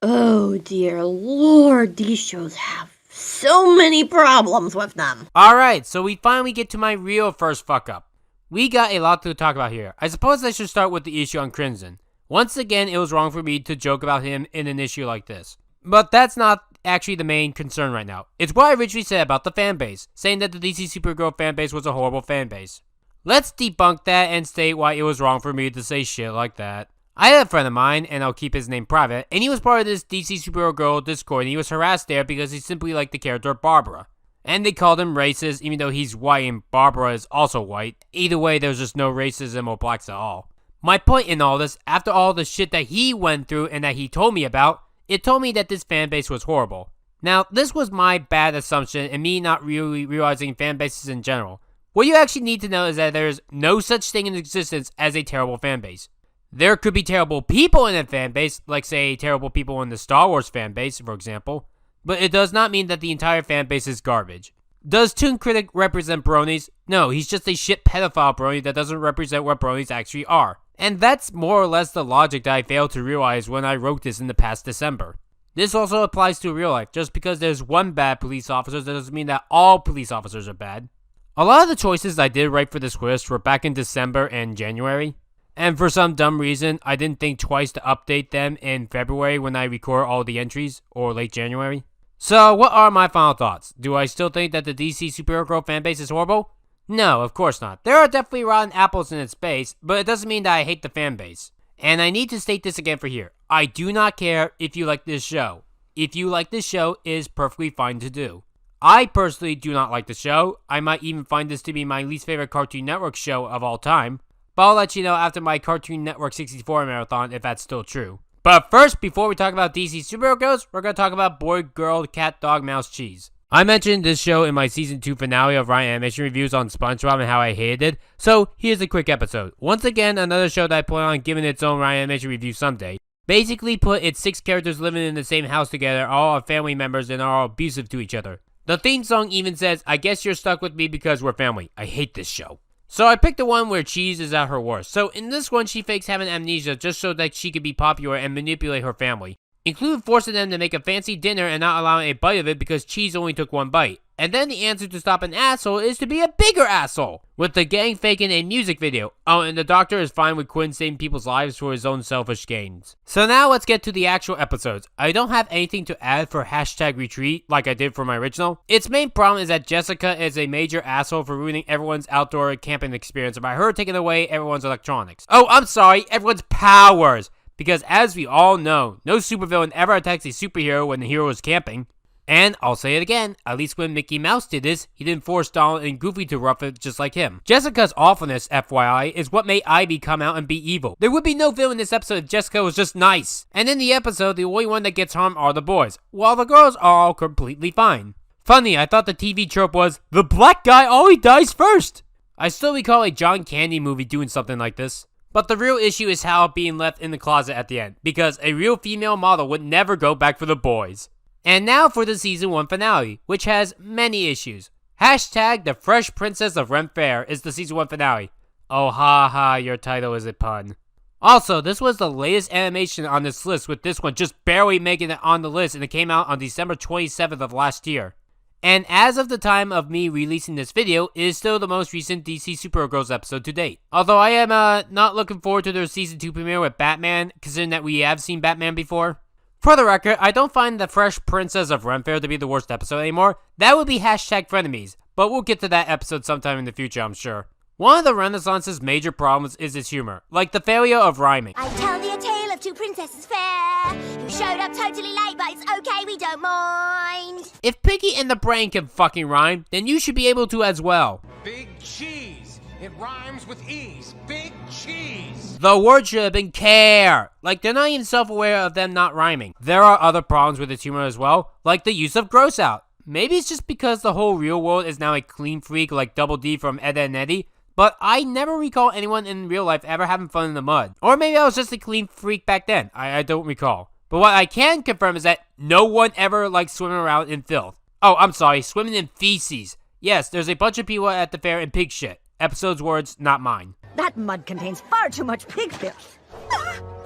Oh dear lord, these shows have so many problems with them. Alright, so we finally get to my real first fuck up. We got a lot to talk about here. I suppose I should start with the issue on Crimson. Once again, it was wrong for me to joke about him in an issue like this. But that's not actually the main concern right now. It's what I originally said about the fanbase, saying that the DC Supergirl fanbase was a horrible fanbase. Let's debunk that and state why it was wrong for me to say shit like that. I had a friend of mine, and I'll keep his name private, and he was part of this DC Supergirl Discord, and he was harassed there because he simply liked the character Barbara. And they called him racist, even though he's white and Barbara is also white. Either way, there's just no racism or blacks at all. My point in all this, after all the shit that he went through and that he told me about, it told me that this fanbase was horrible. Now, this was my bad assumption and me not really realizing fanbases in general. What you actually need to know is that there's no such thing in existence as a terrible fanbase. There could be terrible people in a fanbase, like say terrible people in the Star Wars fanbase, for example, but it does not mean that the entire fanbase is garbage. Does Toon Critic represent bronies? No, he's just a shit pedophile brony that doesn't represent what bronies actually are. And that's more or less the logic that I failed to realize when I wrote this in the past December. This also applies to real life. Just because there's one bad police officer, that doesn't mean that all police officers are bad. A lot of the choices I did write for this list were back in December and January. And for some dumb reason, I didn't think twice to update them in February when I record all the entries, or late January. So, what are my final thoughts? Do I still think that the DC Supergirl fanbase is horrible? No, of course not. There are definitely rotten apples in its base, but it doesn't mean that I hate the fanbase. And I need to state this again for here. I do not care if you like this show. If you like this show, it is perfectly fine to do. I personally do not like the show. I might even find this to be my least favorite Cartoon Network show of all time. But I'll let you know after my Cartoon Network 64 marathon if that's still true. But first, before we talk about DC Supergirls, we're going to talk about Boy, Girl, Cat, Dog, Mouse, Cheese. I mentioned this show in my Season 2 finale of Ryan Animation Reviews on SpongeBob and how I hated it, so here's a quick episode. Once again, another show that I plan on giving its own Ryan Animation Review someday. Basically put its 6 characters living in the same house together, all are family members and are all abusive to each other. The theme song even says, I guess you're stuck with me because we're family. I hate this show. So I picked the one where Cheese is at her worst. So in this one, she fakes having amnesia just so that she could be popular and manipulate her family. Include forcing them to make a fancy dinner and not allowing a bite of it because Cheese only took one bite. And then the answer to stop an asshole is to be a bigger asshole, with the gang faking a music video. Oh, and the doctor is fine with Quinn saving people's lives for his own selfish gains. So now let's get to the actual episodes. I don't have anything to add for #retreat like I did for my original. Its main problem is that Jessica is a major asshole for ruining everyone's outdoor camping experience by her taking away everyone's electronics. Oh, I'm sorry, everyone's powers. Because as we all know, no supervillain ever attacks a superhero when the hero is camping. And I'll say it again, at least when Mickey Mouse did this, he didn't force Donald and Goofy to rough it just like him. Jessica's awfulness, FYI, is what made Ivy come out and be evil. There would be no villain in this episode if Jessica was just nice. And in the episode, the only one that gets harmed are the boys, while the girls are all completely fine. Funny, I thought the TV trope was, the black guy always dies first. I still recall a John Candy movie doing something like this. But the real issue is Hal being left in the closet at the end, because a real female model would never go back for the boys. And now for the Season 1 finale, which has many issues. The Fresh Princess of Rem Fair is the Season 1 finale. Oh ha ha, your title is a pun. Also, this was the latest animation on this list, with this one just barely making it on the list, and it came out on December 27th of last year. And as of the time of me releasing this video, it is still the most recent DC Supergirls episode to date. Although I am not looking forward to their season 2 premiere with Batman, considering that we have seen Batman before. For the record, I don't find the Fresh Princess of Renfair to be the worst episode anymore. That would be #frenemies, but we'll get to that episode sometime in the future, I'm sure. One of the Renaissance's major problems is its humor, like the failure of rhyming. I tell thee a tale of two princesses fair, who showed up totally late, but it's okay, we don't mind. If Piggy and the Brain can fucking rhyme, then you should be able to as well. Big cheese. It rhymes with ease. Big cheese. The word should have been care. Like, they're not even self-aware of them not rhyming. There are other problems with its humor as well, like the use of gross out. Maybe it's just because the whole real world is now a clean freak like Double D from Ed, Edd n Eddy, but I never recall anyone in real life ever having fun in the mud. Or maybe I was just a clean freak back then. I don't recall. But what I can confirm is that no one ever likes swimming around in filth. Oh, I'm sorry, swimming in feces. Yes, there's a bunch of people at the fair in pig shit. Episode's words, not mine. That mud contains far too much pig filth.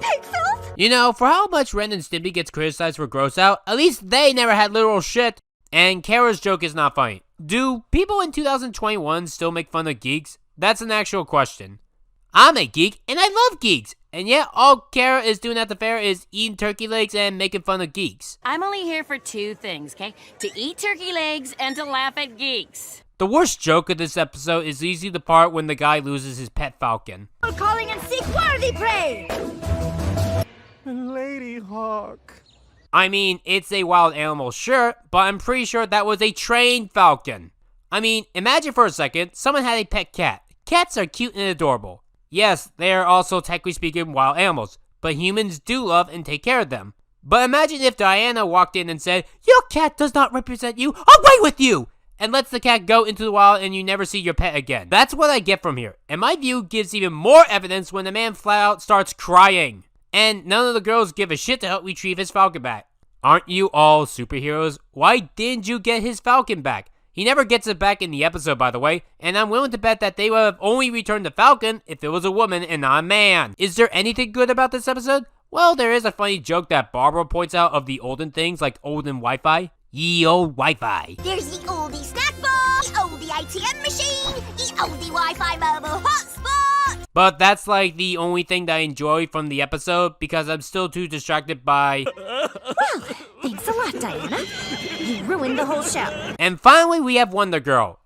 Pig filth? You know, for how much Ren and Stimpy gets criticized for gross out, at least they never had literal shit. And Kara's joke is not funny. Do people in 2021 still make fun of geeks? That's an actual question. I'm a geek, and I love geeks. And yet, all Kara is doing at the fair is eating turkey legs and making fun of geeks. I'm only here for two things, okay? To eat turkey legs and to laugh at geeks. The worst joke of this episode is easily the part when the guy loses his pet falcon. Calling and seek worthy prey! Lady Hawk. I mean, it's a wild animal, sure, but I'm pretty sure that was a trained falcon. I mean, imagine for a second, someone had a pet cat. Cats are cute and adorable. Yes, they are also technically speaking wild animals, but humans do love and take care of them. But imagine if Diana walked in and said, "Your cat does not represent you, away with you!" and lets the cat go into the wild and you never see your pet again. That's what I get from here, and my view gives even more evidence when the man flat out starts crying. And none of the girls give a shit to help retrieve his falcon back. Aren't you all superheroes? Why didn't you get his falcon back? He never gets it back in the episode, by the way, and I'm willing to bet that they would have only returned the falcon if it was a woman and not a man. Is there anything good about this episode? Well, there is a funny joke that Barbara points out of the olden things, like olden Wi-Fi. Ye old Wi-Fi. There's the oldie snack bar, the oldie ATM machine, the oldie Wi-Fi mobile hotspot. But that's like the only thing that I enjoy from the episode because I'm still too distracted by... Well, thanks a lot, Diana. You ruined the whole show. And finally, we have Wonder Girl.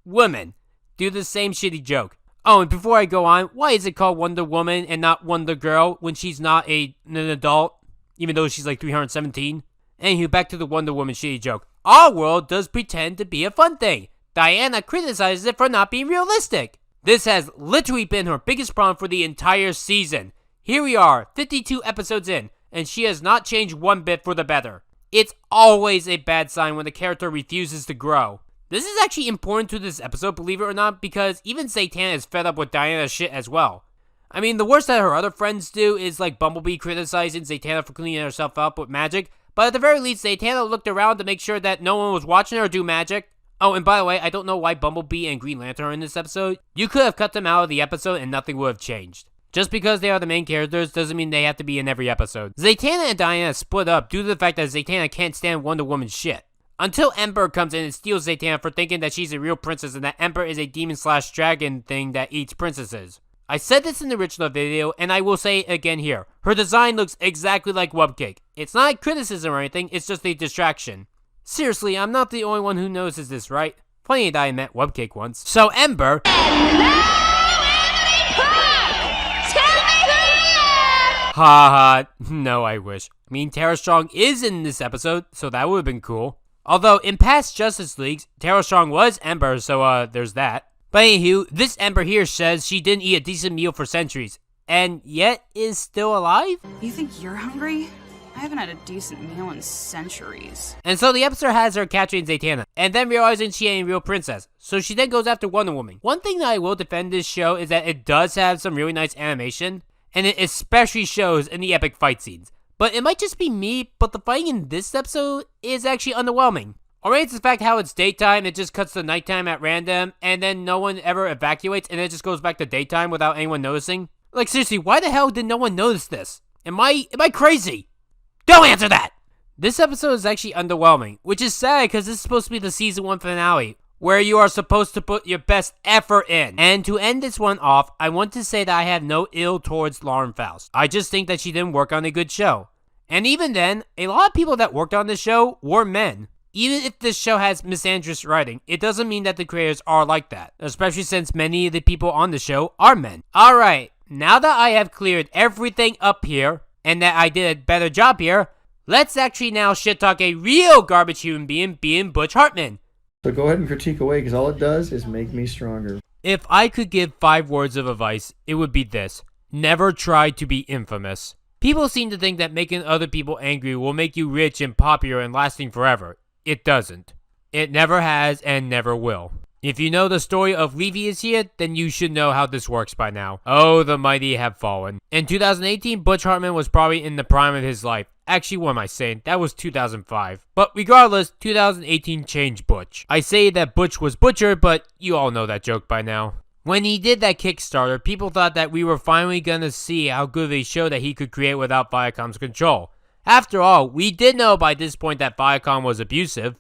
Woman. Do the same shitty joke. Oh, and before I go on, why is it called Wonder Woman and not Wonder Girl when she's not an adult? Even though she's like 317? Anywho, back to the Wonder Woman shitty joke. Our world does pretend to be a fun thing. Diana criticizes it for not being realistic. This has literally been her biggest problem for the entire season. Here we are, 52 episodes in, and she has not changed one bit for the better. It's always a bad sign when the character refuses to grow. This is actually important to this episode, believe it or not, because even Zatanna is fed up with Diana's shit as well. I mean, the worst that her other friends do is like Bumblebee criticizing Zatanna for cleaning herself up with magic, but at the very least, Zatanna looked around to make sure that no one was watching her do magic. Oh, and by the way, I don't know why Bumblebee and Green Lantern are in this episode. You could have cut them out of the episode and nothing would have changed. Just because they are the main characters doesn't mean they have to be in every episode. Zatanna and Diana split up due to the fact that Zatanna can't stand Wonder Woman's shit. Until Ember comes in and steals Zatanna for thinking that she's a real princess and that Ember is a demon/dragon thing that eats princesses. I said this in the original video, and I will say it again here. Her design looks exactly like Webcake. It's not a criticism or anything, it's just a distraction. Seriously, I'm not the only one who notices this, right? Funny that I met Webcake once. So Ember... Haha, no I wish. I mean, Tara Strong is in this episode, so that would have been cool. Although, in past Justice Leagues, Tara Strong was Ember, so there's that. But anywho, this Ember here says she didn't eat a decent meal for centuries, and yet is still alive? You think you're hungry? I haven't had a decent meal in centuries. And so the episode has her capturing Zatanna, and then realizing she ain't a real princess. So she then goes after Wonder Woman. One thing that I will defend this show is that it does have some really nice animation, and it especially shows in the epic fight scenes. But it might just be me, but the fighting in this episode is actually underwhelming. Alright, it's the fact how it's daytime, it just cuts to nighttime at random, and then no one ever evacuates, and it just goes back to daytime without anyone noticing. Like seriously, why the hell did no one notice this? Am I crazy? Don't answer that! This episode is actually underwhelming, which is sad because this is supposed to be the season 1 finale, where you are supposed to put your best effort in. And to end this one off, I want to say that I have no ill towards Lauren Faust. I just think that she didn't work on a good show. And even then, a lot of people that worked on this show were men. Even if this show has misandrous writing, it doesn't mean that the creators are like that, especially since many of the people on the show are men. Alright, now that I have cleared everything up here, and that I did a better job here, let's actually now shit talk a real garbage human being Butch Hartman. So go ahead and critique away, because all it does is make me stronger. If I could give 5 words of advice, it would be this. Never try to be infamous. People seem to think that making other people angry will make you rich and popular and lasting forever. It doesn't. It never has and never will. If you know the story of Levius here, then you should know how this works by now. Oh, the mighty have fallen. In 2018, Butch Hartman was probably in the prime of his life. Actually, what am I saying? That was 2005. But regardless, 2018 changed Butch. I say that Butch was butchered, but you all know that joke by now. When he did that Kickstarter, people thought that we were finally gonna see how good of a show that he could create without Viacom's control. After all, we did know by this point that Viacom was abusive.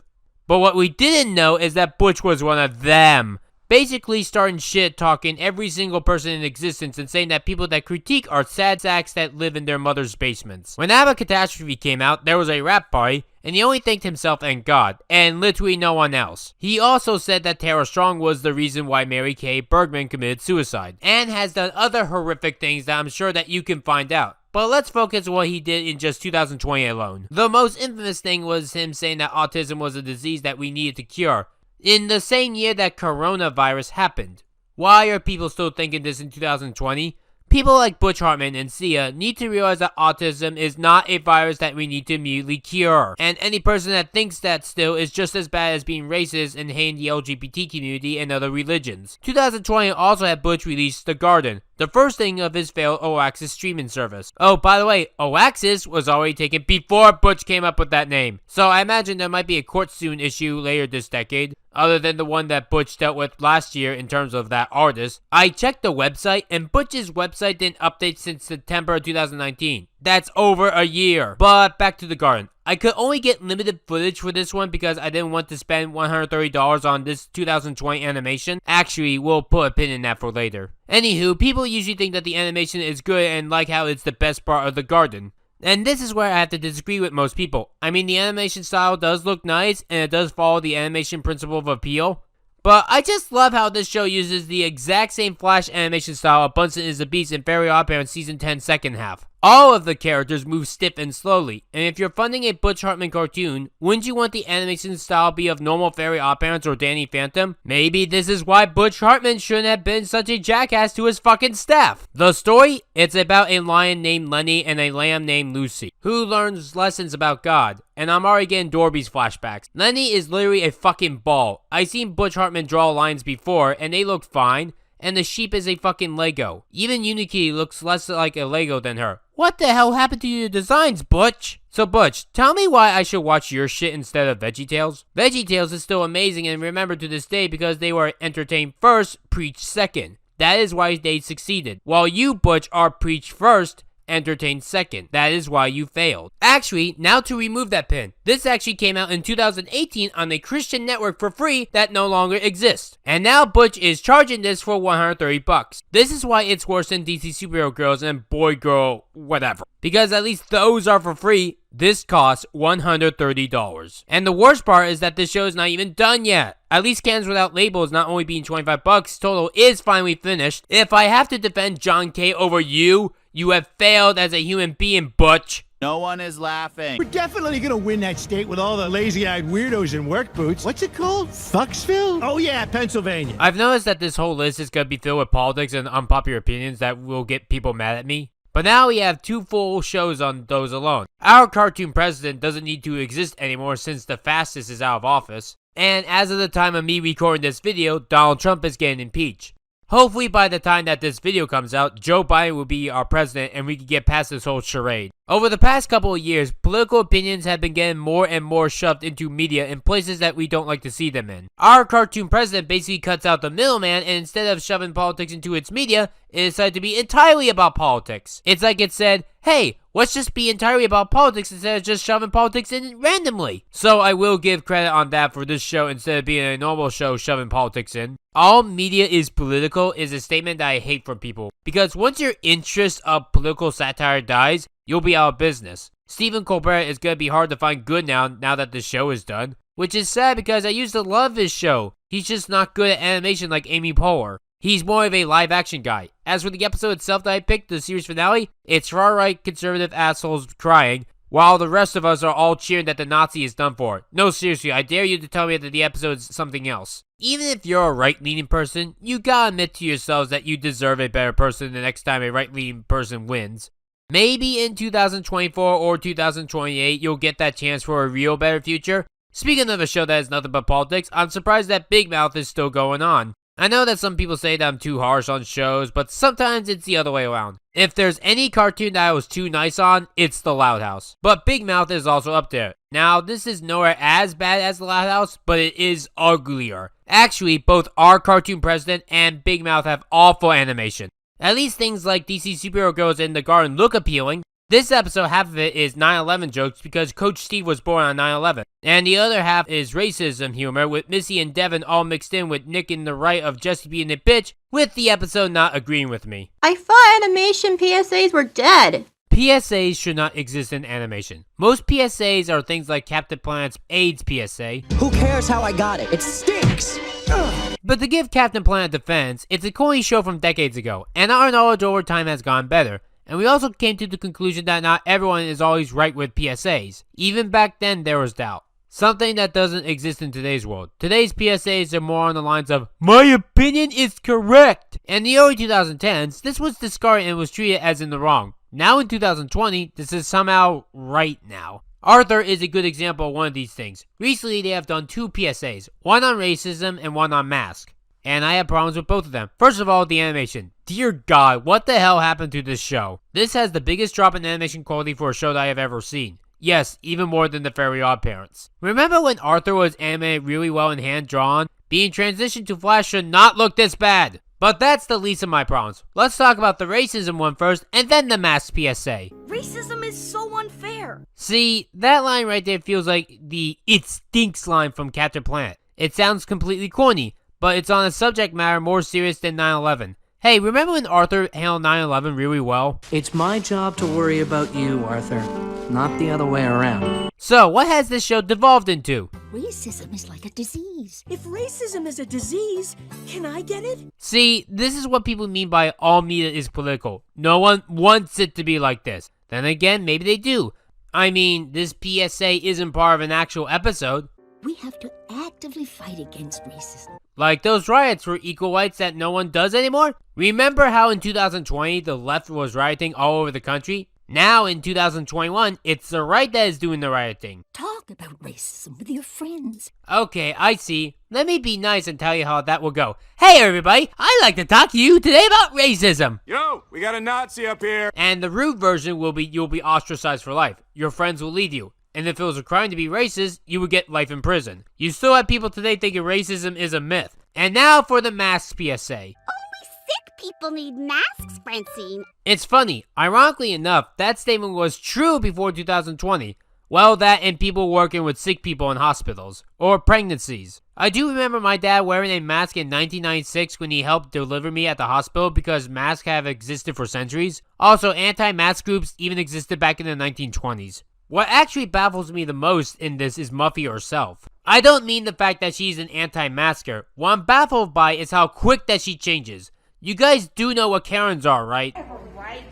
But what we didn't know is that Butch was one of them. Basically starting shit talking every single person in existence and saying that people that critique are sad sacks that live in their mother's basements. When ABBA Catastrophe came out, there was a rap party, and he only thanked himself and God, and literally no one else. He also said that Tara Strong was the reason why Mary Kay Bergman committed suicide, and has done other horrific things that I'm sure that you can find out. But let's focus on what he did in just 2020 alone. The most infamous thing was him saying that autism was a disease that we needed to cure, in the same year that coronavirus happened. Why are people still thinking this in 2020? People like Butch Hartman and Sia need to realize that autism is not a virus that we need to immediately cure. And any person that thinks that still is just as bad as being racist and hating the LGBT community and other religions. 2020 also had Butch release The Garden, the first thing of his failed Oaxis streaming service. Oh, by the way, Oaxis was already taken before Butch came up with that name. So I imagine there might be a court soon issue later this decade, other than the one that Butch dealt with last year in terms of that artist. I checked the website, and Butch's website didn't update since September 2019. That's over a year. But back to The Garden. I could only get limited footage for this one because I didn't want to spend $130 on this 2020 animation. Actually, we'll put a pin in that for later. Anywho, people usually think that the animation is good and like how it's the best part of The Garden. And this is where I have to disagree with most people. I mean, the animation style does look nice, and it does follow the animation principle of appeal. But I just love how this show uses the exact same Flash animation style of Bunsen is the Beast and Fairy Odd Parents Season 10 second half. All of the characters move stiff and slowly, and if you're funding a Butch Hartman cartoon, wouldn't you want the animation style be of normal Fairy Odd Parents or Danny Phantom? Maybe this is why Butch Hartman shouldn't have been such a jackass to his fucking staff. The story? It's about a lion named Lenny and a lamb named Lucy, who learns lessons about God. And I'm already getting Dorby's flashbacks. Lenny is literally a fucking ball. I've seen Butch Hartman draw lions before, and they look fine. And the sheep is a fucking Lego. Even Unikitty looks less like a Lego than her. What the hell happened to your designs, Butch? So Butch, tell me why I should watch your shit instead of VeggieTales? VeggieTales is still amazing and remembered to this day because they were entertained first, preached second. That is why they succeeded. While you, Butch, are preached first, entertained second. That is why you failed. Actually, now to remove that pin. This actually came out in 2018 on a Christian network for free that no longer exists. And now Butch is charging this for $130. This is why it's worse than DC Superhero Girls and Boy Girl whatever. Because at least those are for free. This costs $130. And the worst part is that this show is not even done yet. At least Cans Without Labels not only being $25 total is finally finished. If I have to defend John K over you, you have failed as a human being, Butch. No one is laughing. We're definitely gonna win that state with all the lazy-eyed weirdos in work boots. What's it called? Fucksville? Oh yeah, Pennsylvania. I've noticed that this whole list is gonna be filled with politics and unpopular opinions that will get people mad at me. But now we have 2 full shows on those alone. Our cartoon president doesn't need to exist anymore since the fastest is out of office. And as of the time of me recording this video, Donald Trump is getting impeached. Hopefully by the time that this video comes out, Joe Biden will be our president and we can get past this whole charade. Over the past couple of years, political opinions have been getting more and more shoved into media in places that we don't like to see them in. Our cartoon president basically cuts out the middleman, and instead of shoving politics into its media, it decided to be entirely about politics. It's like it said, hey, Let's just be entirely about politics instead of just shoving politics in randomly. So I will give credit on that for this show instead of being a normal show shoving politics in. All media is political is a statement that I hate from people. Because once your interest of political satire dies, you'll be out of business. Stephen Colbert is going to be hard to find good now that the show is done. Which is sad because I used to love his show. He's just not good at animation like Amy Poehler. He's more of a live action guy. As for the episode itself that I picked, the series finale, it's far right conservative assholes crying, while the rest of us are all cheering that the Nazi is done for. No, seriously, I dare you to tell me that the episode is something else. Even if you're a right-leaning person, you gotta admit to yourselves that you deserve a better person the next time a right-leaning person wins. Maybe in 2024 or 2028 you'll get that chance for a real better future. Speaking of a show that is nothing but politics, I'm surprised that Big Mouth is still going on. I know that some people say that I'm too harsh on shows, but sometimes it's the other way around. If there's any cartoon that I was too nice on, it's The Loud House. But Big Mouth is also up there. Now, this is nowhere as bad as The Loud House, but it is uglier. Actually, both our cartoon president and Big Mouth have awful animation. At least things like DC Superhero Girls in the Garden look appealing. This episode, half of it is 9/11 jokes because Coach Steve was born on 9/11. And the other half is racism humor with Missy and Devin all mixed in with Nick in the right of Jesse being a bitch, with the episode not agreeing with me. I thought animation PSAs were dead. PSAs should not exist in animation. Most PSAs are things like Captain Planet's AIDS PSA. Who cares how I got it? It stinks! Ugh. But to give Captain Planet defense, it's a corny show from decades ago, and our knowledge over time has gotten better. And we also came to the conclusion that not everyone is always right with PSAs. Even back then, there was doubt. Something that doesn't exist in today's world. Today's PSAs are more on the lines of, my opinion is correct. In the early 2010s, this was discarded and was treated as in the wrong. Now in 2020, this is somehow right now. Arthur is a good example of one of these things. Recently, they have done 2 PSAs, one on racism and one on mask. And I have problems with both of them. First of all, the animation. Dear God, what the hell happened to this show? This has the biggest drop in animation quality for a show that I have ever seen. Yes, even more than the Fairly Odd Parents. Remember when Arthur was animated really well and hand-drawn? Being transitioned to Flash should not look this bad. But that's the least of my problems. Let's talk about the racism one first, and then the mask PSA. Racism is so unfair. See, that line right there feels like the "it stinks" line from Captain Planet. It sounds completely corny, but it's on a subject matter more serious than 9/11. Hey, remember when Arthur handled 9/11 really well? It's my job to worry about you, Arthur, not the other way around. So, what has this show devolved into? Racism is like a disease. If racism is a disease, can I get it? See, this is what people mean by all media is political. No one wants it to be like this. Then again, maybe they do. I mean, this PSA isn't part of an actual episode. We have to actively fight against racism. Like those riots for equal rights that no one does anymore? Remember how in 2020 the left was rioting all over the country? Now in 2021, it's the right that is doing the rioting. Talk about racism with your friends. Okay, I see. Let me be nice and tell you how that will go. Hey everybody, I'd like to talk to you today about racism. Yo, we got a Nazi up here. And the rude version will be you'll be ostracized for life. Your friends will leave you. And if it was a crime to be racist, you would get life in prison. You still have people today thinking racism is a myth. And now for the masks PSA. Only sick people need masks, Francine. It's funny. Ironically enough, that statement was true before 2020. Well, that and people working with sick people in hospitals. Or pregnancies. I do remember my dad wearing a mask in 1996 when he helped deliver me at the hospital because masks have existed for centuries. Also, anti-mask groups even existed back in the 1920s. What actually baffles me the most in this is Muffy herself. I don't mean the fact that she's an anti-masker. What I'm baffled by is how quick that she changes. You guys do know what Karens are, right? I have a right.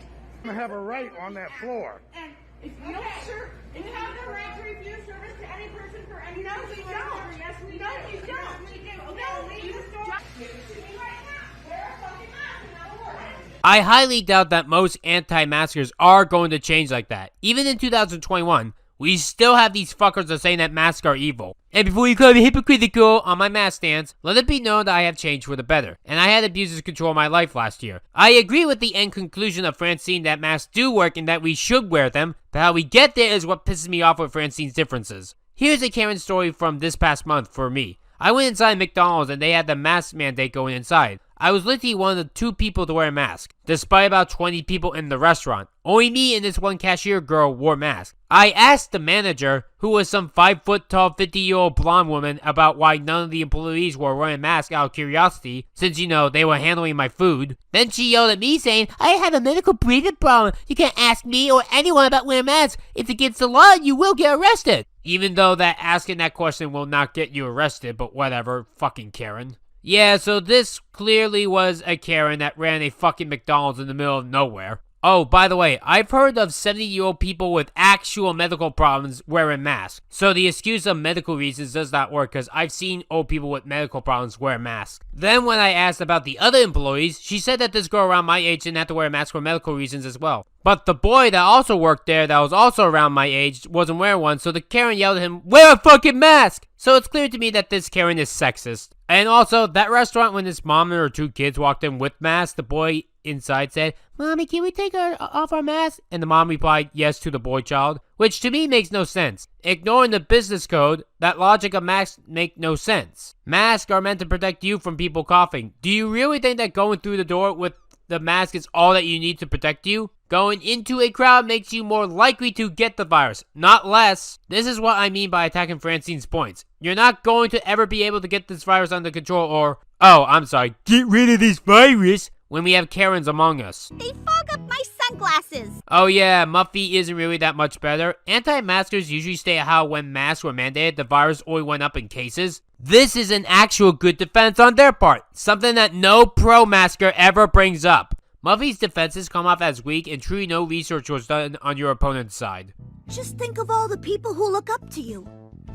I have a right on that floor. And if you don't, sir, and you have the right to refuse service to any person for any reason. No, we don't. Yes, we do. No, you don't. We do. No, you don't. I highly doubt that most anti-maskers are going to change like that. Even in 2021, we still have these fuckers that are saying that masks are evil. And before you call me hypocritical on my mask stance, let it be known that I have changed for the better. And I had abusers control my life last year. I agree with the end conclusion of Francine that masks do work and that we should wear them, but how we get there is what pisses me off with Francine's differences. Here's a Karen story from this past month for me. I went inside McDonald's and they had the mask mandate going inside. I was literally one of the 2 people to wear a mask, despite about 20 people in the restaurant. Only me and this one cashier girl wore masks. I asked the manager, who was some 5-foot-tall, 50-year-old blonde woman, about why none of the employees were wearing masks out of curiosity, since, you know, they were handling my food. Then she yelled at me saying, I have a medical breathing problem. You can't ask me or anyone about wearing masks. It's against the law and you will get arrested. Even though that asking that question will not get you arrested, but whatever, fucking Karen. Yeah, so this clearly was a Karen that ran a fucking McDonald's in the middle of nowhere. Oh, by the way, I've heard of 70-year-old people with actual medical problems wearing masks. So the excuse of medical reasons does not work because I've seen old people with medical problems wear masks. Then when I asked about the other employees, she said that this girl around my age didn't have to wear a mask for medical reasons as well. But the boy that also worked there that was also around my age wasn't wearing one, so the Karen yelled at him, wear a fucking mask! So it's clear to me that this Karen is sexist. And also, that restaurant when this mom and her 2 kids walked in with masks, the boy inside said, Mommy, can we take off our mask? And the mom replied yes to the boy child, which to me makes no sense. Ignoring the business code, that logic of masks make no sense. Masks are meant to protect you from people coughing. Do you really think that going through the door with the mask is all that you need to protect you? Going into a crowd makes you more likely to get the virus, not less. This is what I mean by attacking Francine's points. You're not going to ever be able to get this virus under control or, oh, I'm sorry, get rid of this virus when we have Karens among us. They fog up my sunglasses. Oh yeah, Muffy isn't really that much better. Anti-maskers usually state how when masks were mandated, the virus only went up in cases. This is an actual good defense on their part, something that no pro-masker ever brings up. Muffy's defenses come off as weak and truly no research was done on your opponent's side. Just think of all the people who look up to you.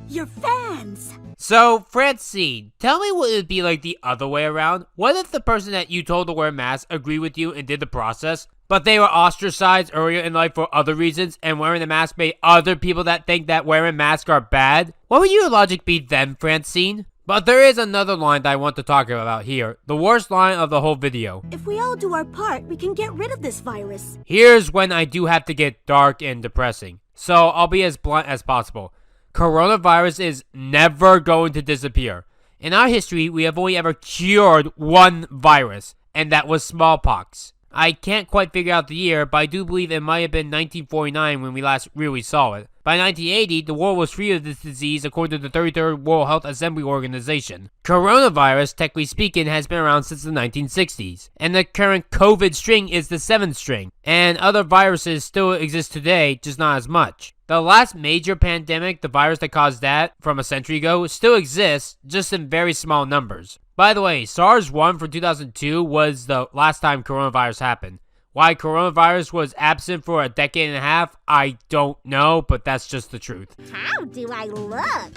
Your fans. So, Francine, tell me what it would be like the other way around. What if the person that you told to wear a mask agreed with you and did the process, but they were ostracized earlier in life for other reasons, and wearing the mask made other people that think that wearing masks are bad? What would your logic be then, Francine? But there is another line that I want to talk about here. The worst line of the whole video. If we all do our part, we can get rid of this virus. Here's when I do have to get dark and depressing. So I'll be as blunt as possible. Coronavirus is never going to disappear. In our history, we have only ever cured one virus, and that was smallpox. I can't quite figure out the year, but I do believe it might have been 1949 when we last really saw it. By 1980, the world was free of this disease according to the 33rd World Health Assembly Organization. Coronavirus, technically speaking, has been around since the 1960s, and the current COVID string is the 7th string, and other viruses still exist today, just not as much. The last major pandemic, the virus that caused that from a century ago, still exists, just in very small numbers. By the way, SARS-1 from 2002 was the last time coronavirus happened. Why coronavirus was absent for a decade and a half, I don't know, but that's just the truth. How do I look?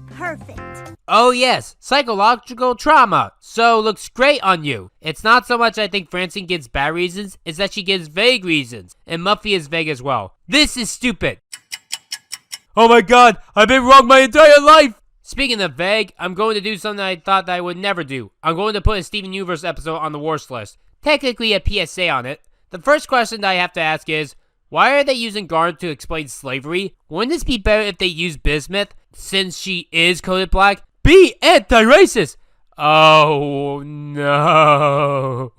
Perfect. Oh yes, psychological trauma. So looks great on you. It's not so much I think Francine gives bad reasons, it's that she gives vague reasons. And Muffy is vague as well. This is stupid. Oh my god, I've been wrong my entire life! Speaking of vague, I'm going to do something I thought that I would never do. I'm going to put a Steven Universe episode on the worst list. Technically a PSA on it. The first question that I have to ask is, why are they using Garnet to explain slavery? Wouldn't this be better if they used Bismuth, since she is coded black? Be anti-racist! Oh no.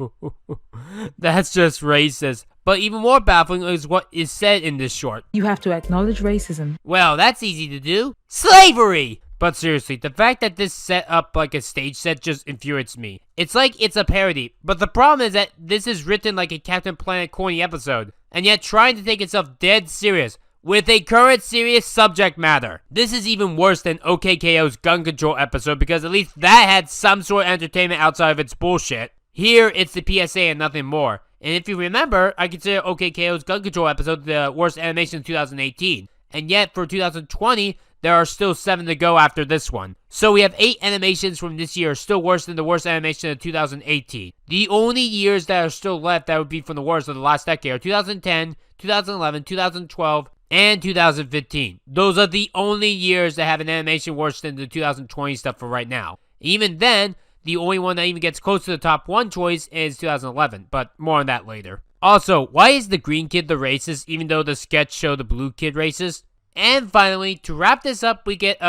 That's just racist. But even more baffling is what is said in this short. You have to acknowledge racism. Well, that's easy to do. Slavery! But seriously, the fact that this set up like a stage set just infuriates me. It's like it's a parody, but the problem is that this is written like a Captain Planet corny episode, and yet trying to take itself dead serious, with a current serious subject matter. This is even worse than OKKO's gun control episode because at least that had some sort of entertainment outside of its bullshit. Here, it's the PSA and nothing more. And if you remember, I consider OKKO's gun control episode the worst animation of 2018. And yet, for 2020, there are still 7 to go after this one. So we have 8 animations from this year still worse than the worst animation of 2018. The only years that are still left that would be from the worst of the last decade are 2010, 2011, 2012, and 2015. Those are the only years that have an animation worse than the 2020 stuff for right now. Even then, the only one that even gets close to the top 1 choice is 2011, but more on that later. Also, why is the green kid the racist even though the sketch showed the blue kid racist? And finally, to wrap this up, we get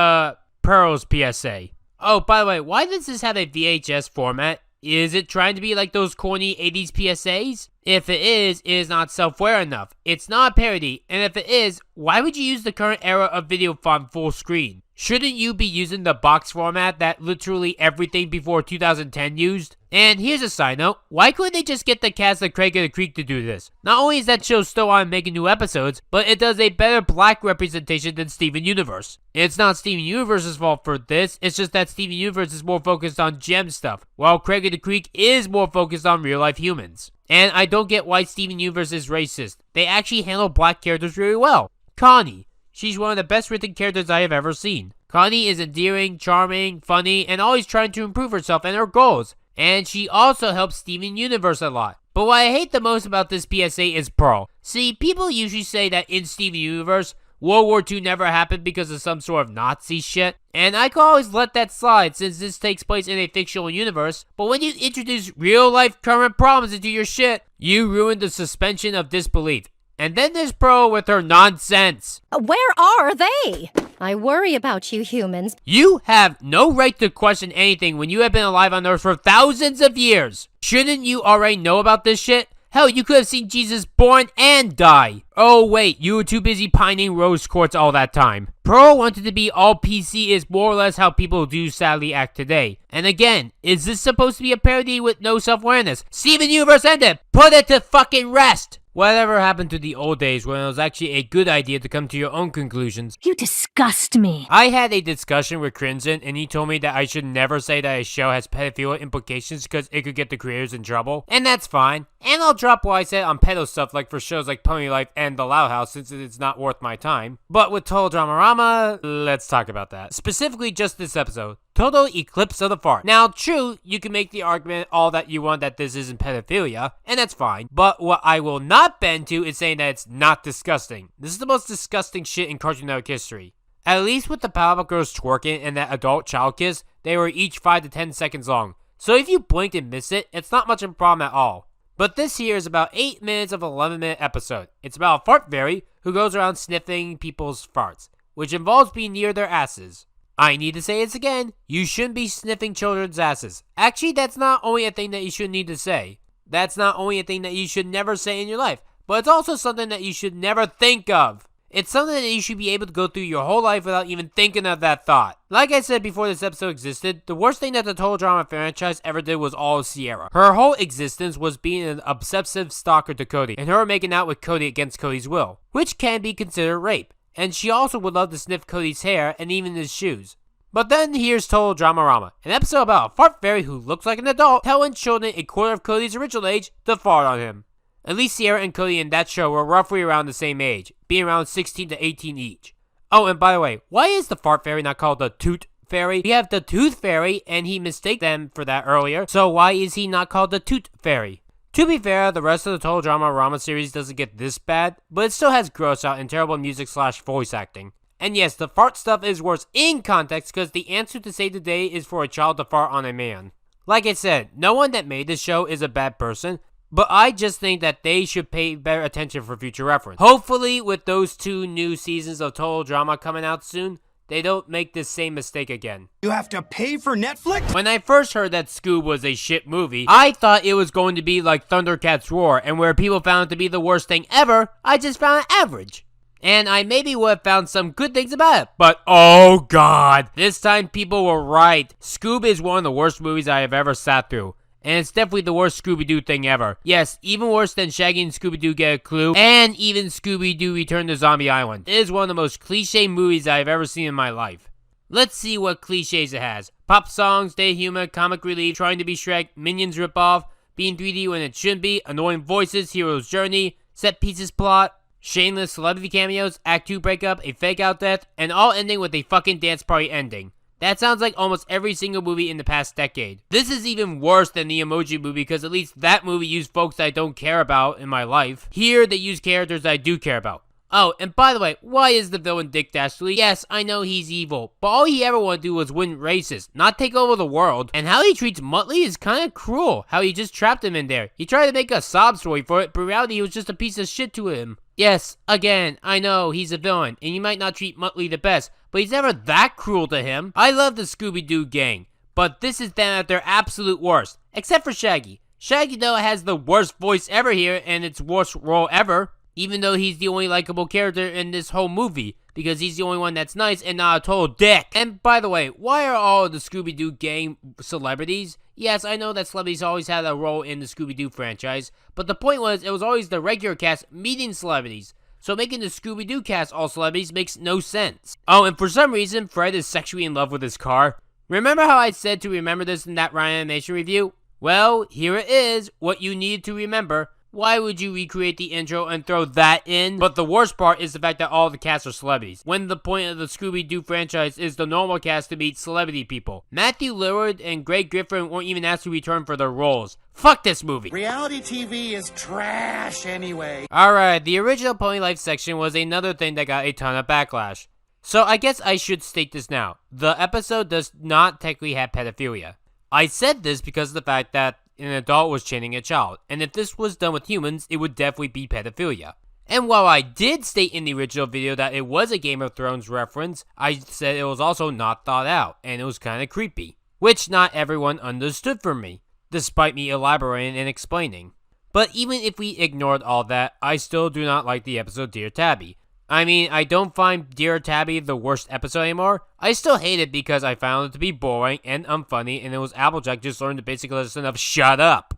Pearl's PSA. Oh, by the way, why does this have a VHS format? Is it trying to be like those corny 80s PSAs? If it is not self-aware enough. It's not a parody, and if it is, why would you use the current era of video font full screen? Shouldn't you be using the box format that literally everything before 2010 used? And here's a side note, why couldn't they just get the cast of Craig of the Creek to do this? Not only is that show still on making new episodes, but it does a better black representation than Steven Universe. It's not Steven Universe's fault for this, it's just that Steven Universe is more focused on gem stuff, while Craig of the Creek is more focused on real life humans. And I don't get why Steven Universe is racist. They actually handle black characters really well. Connie. She's one of the best written characters I have ever seen. Connie is endearing, charming, funny, and always trying to improve herself and her goals. And she also helps Steven Universe a lot. But what I hate the most about this PSA is Pearl. See, people usually say that in Steven Universe, World War II never happened because of some sort of Nazi shit. And I can always let that slide since this takes place in a fictional universe. But when you introduce real life current problems into your shit, you ruin the suspension of disbelief. And then there's Pearl with her nonsense. Where are they? I worry about you humans. You have no right to question anything when you have been alive on Earth for thousands of years. Shouldn't you already know about this shit? Hell, you could have seen Jesus born and die. Oh wait, you were too busy pining rose quartz all that time. Pearl wanted to be all PC is more or less how people do sadly act today. And again, is this supposed to be a parody with no self-awareness? Steven Universe ended! Put it to fucking rest! Whatever happened to the old days when it was actually a good idea to come to your own conclusions? You disgust me. I had a discussion with Crimson and he told me that I should never say that a show has pedophilia implications because it could get the creators in trouble. And that's fine. And I'll drop what I said on pedo stuff like for shows like Pony Life and The Loud House since it's not worth my time. But with Total DramaRama, let's talk about that. Specifically just this episode. Total eclipse of the fart. Now, true, you can make the argument all that you want that this isn't pedophilia, and that's fine. But what I will not bend to is saying that it's not disgusting. This is the most disgusting shit in Cartoon Network history. At least with the Powerpuff Girls twerking and that adult child kiss, they were each 5 to 10 seconds long. So if you blinked and missed it, it's not much of a problem at all. But this here is about 8 minutes of an 11-minute episode. It's about a fart fairy who goes around sniffing people's farts, which involves being near their asses. I need to say this again, you shouldn't be sniffing children's asses. Actually, that's not only a thing that you should need to say. That's not only a thing that you should never say in your life, but it's also something that you should never think of. It's something that you should be able to go through your whole life without even thinking of that thought. Like I said before this episode existed, the worst thing that the Total Drama franchise ever did was all of Sierra. Her whole existence was being an obsessive stalker to Cody, and her making out with Cody against Cody's will, which can be considered rape. And she also would love to sniff Cody's hair and even his shoes. But then here's Total DramaRama, an episode about a fart fairy who looks like an adult telling children a quarter of Cody's original age to fart on him. At least Sierra and Cody in that show were roughly around the same age, being around 16 to 18 each. Oh, and by the way, why is the fart fairy not called the Toot Fairy? We have the Tooth Fairy, and he mistaked them for that earlier, so why is he not called the Toot Fairy? To be fair, the rest of the Total DramaRama series doesn't get this bad, but it still has gross out and terrible music / voice acting. And yes, the fart stuff is worse in context because the answer to save the day is for a child to fart on a man. Like I said, no one that made this show is a bad person, but I just think that they should pay better attention for future reference. Hopefully, with those 2 new seasons of Total Drama coming out soon, they don't make this same mistake again. You have to pay for Netflix? When I first heard that Scoob was a shit movie, I thought it was going to be like ThunderCats Roar, and where people found it to be the worst thing ever, I just found it average. And I maybe would have found some good things about it, but oh god, this time people were right. Scoob is one of the worst movies I have ever sat through. And it's definitely the worst Scooby-Doo thing ever. Yes, even worse than Shaggy and Scooby-Doo Get a Clue, and even Scooby-Doo Return to Zombie Island. It is one of the most cliche movies I've ever seen in my life. Let's see what cliches it has. Pop songs, day humor, comic relief, trying to be Shrek, Minions ripoff, being 3D when it shouldn't be, annoying voices, hero's journey, set pieces plot, shameless celebrity cameos, Act 2 breakup, a fake-out death, and all ending with a fucking dance party ending. That sounds like almost every single movie in the past decade. This is even worse than the Emoji Movie because at least that movie used folks I don't care about in my life. Here, they use characters I do care about. Oh, and by the way, why is the villain Dick Dastardly? Yes, I know he's evil, but all he ever wanted to do was win races, not take over the world. And how he treats Muttley is kinda cruel, how he just trapped him in there. He tried to make a sob story for it, but in reality he was just a piece of shit to him. Yes, again, I know he's a villain, and you might not treat Muttley the best, but he's never that cruel to him. I love the Scooby-Doo gang, but this is them at their absolute worst, except for Shaggy. Shaggy, though, has the worst voice ever here and its worst role ever, even though he's the only likable character in this whole movie, because he's the only one that's nice and not a total dick. And by the way, why are all of the Scooby-Doo gang celebrities? Yes, I know that celebrities always had a role in the Scooby-Doo franchise, but the point was, it was always the regular cast meeting celebrities. So making the Scooby-Doo cast all celebrities makes no sense. Oh, and for some reason, Fred is sexually in love with his car. Remember how I said to remember this in that Ryan animation review? Well, here it is, what you need to remember. Why would you recreate the intro and throw that in? But the worst part is the fact that all the cast are celebrities, when the point of the Scooby-Doo franchise is the normal cast to meet celebrity people. Matthew Lillard and Greg Griffin weren't even asked to return for their roles. Fuck this movie! Reality TV is trash anyway. Alright, the original Pony Life section was another thing that got a ton of backlash. So I guess I should state this now. The episode does not technically have pedophilia. I said this because of the fact that an adult was chaining a child, and if this was done with humans, it would definitely be pedophilia. And while I did state in the original video that it was a Game of Thrones reference, I said it was also not thought out, and it was kinda creepy. Which not everyone understood from me, despite me elaborating and explaining. But even if we ignored all that, I still do not like the episode Dear Tabby. I mean, I don't find Dear Tabby the worst episode anymore. I still hate it because I found it to be boring and unfunny, and it was Applejack just learned the basic lesson of shut up.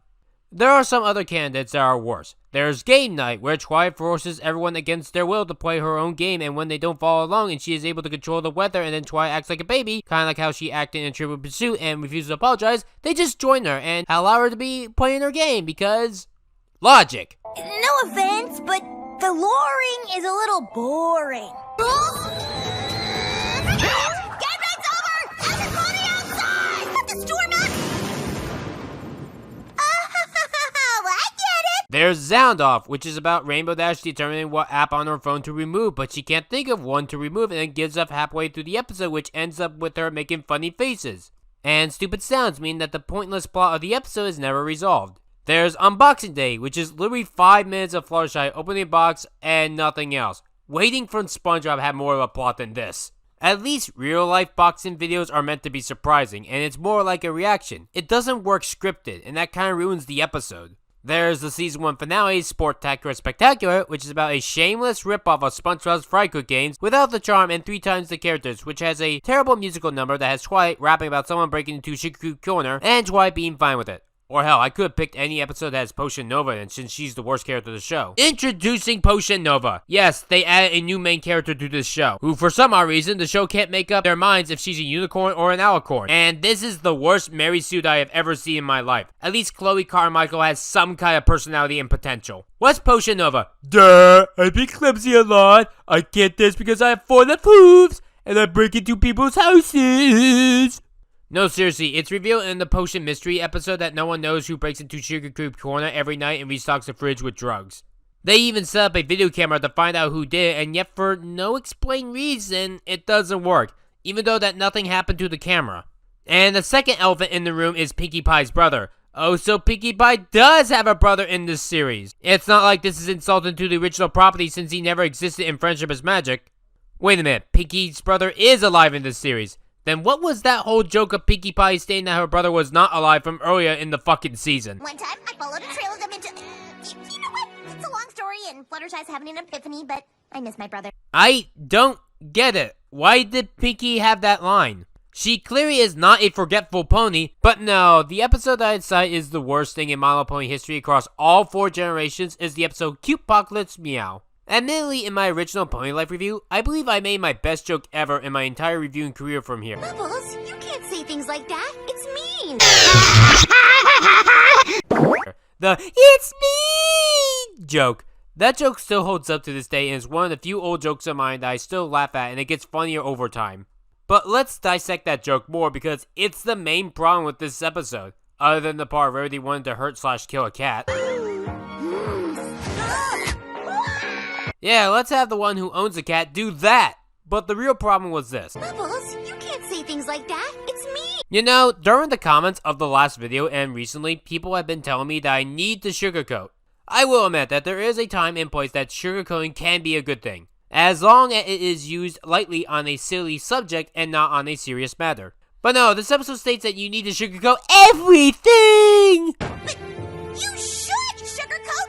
There are some other candidates that are worse. There's Game Night, where Twilight forces everyone against their will to play her own game, and when they don't follow along and she is able to control the weather and then Twilight acts like a baby, kinda like how she acted in Trivial Pursuit and refuses to apologize, they just join her and allow her to be playing her game because... logic. No offense, but the luring is a little boring. Game night's over! Everybody outside! Put the storm out! I get it! There's Sound Off, which is about Rainbow Dash determining what app on her phone to remove, but she can't think of one to remove and then gives up halfway through the episode, which ends up with her making funny faces. And Stupid Sounds mean that the pointless plot of the episode is never resolved. There's Unboxing Day, which is literally 5 minutes of Fluttershy opening a box and nothing else. Waiting for SpongeBob had more of a plot than this. At least real-life boxing videos are meant to be surprising, and it's more like a reaction. It doesn't work scripted, and that kind of ruins the episode. There's the Season 1 finale, Sportacular Spectacular, which is about a shameless ripoff of SpongeBob's Fry Cook games without the charm and 3 times the characters, which has a terrible musical number that has Twilight rapping about someone breaking into Shikuku Corner, and Twilight being fine with it. Or hell, I could have picked any episode that has Potion Nova in, since she's the worst character of the show. Introducing Potion Nova. Yes, they added a new main character to this show, who for some odd reason, the show can't make up their minds if she's a unicorn or an alicorn. And this is the worst Mary suit I have ever seen in my life. At least Chloe Carmichael has some kind of personality and potential. What's Potion Nova? Duh, I be clumsy a lot. I get this because I have 4 left hooves, and I break into people's houses. No, seriously, it's revealed in the Potion Mystery episode that no one knows who breaks into Sugar Cube Corner every night and restocks the fridge with drugs. They even set up a video camera to find out who did it, and yet for no explained reason, it doesn't work, even though that nothing happened to the camera. And the second elephant in the room is Pinkie Pie's brother. Oh, so Pinkie Pie does have a brother in this series. It's not like this is insulting to the original property since he never existed in Friendship is Magic. Wait a minute, Pinkie's brother is alive in this series. Then what was that whole joke of Pinkie Pie stating that her brother was not alive from earlier in the fucking season? One time, I followed a trail of them into... You know what? It's a long story, and Fluttershy's having an epiphany, but I miss my brother. I don't get it. Why did Pinkie have that line? She clearly is not a forgetful pony, but no, the episode that I'd cite is the worst thing in My Little Pony history across all 4 generations is the episode Cutepocalypse Meow. Admittedly, in my original Pony Life review, I believe I made my best joke ever in my entire reviewing career from here. Bubbles, you can't say things like that. It's mean. The "it's me" joke. That joke still holds up to this day and is one of the few old jokes of mine that I still laugh at, and it gets funnier over time. But let's dissect that joke more because it's the main problem with this episode, other than the part where everybody wanted to hurt/kill a cat. Yeah, let's have the one who owns a cat do that. But the real problem was this. Bubbles, you can't say things like that. It's me. You know, during the comments of the last video and recently, people have been telling me that I need to sugarcoat. I will admit that there is a time and place that sugarcoating can be a good thing. as long as it is used lightly on a silly subject and not on a serious matter. But no, this episode states that you need to sugarcoat everything! You should sugarcoat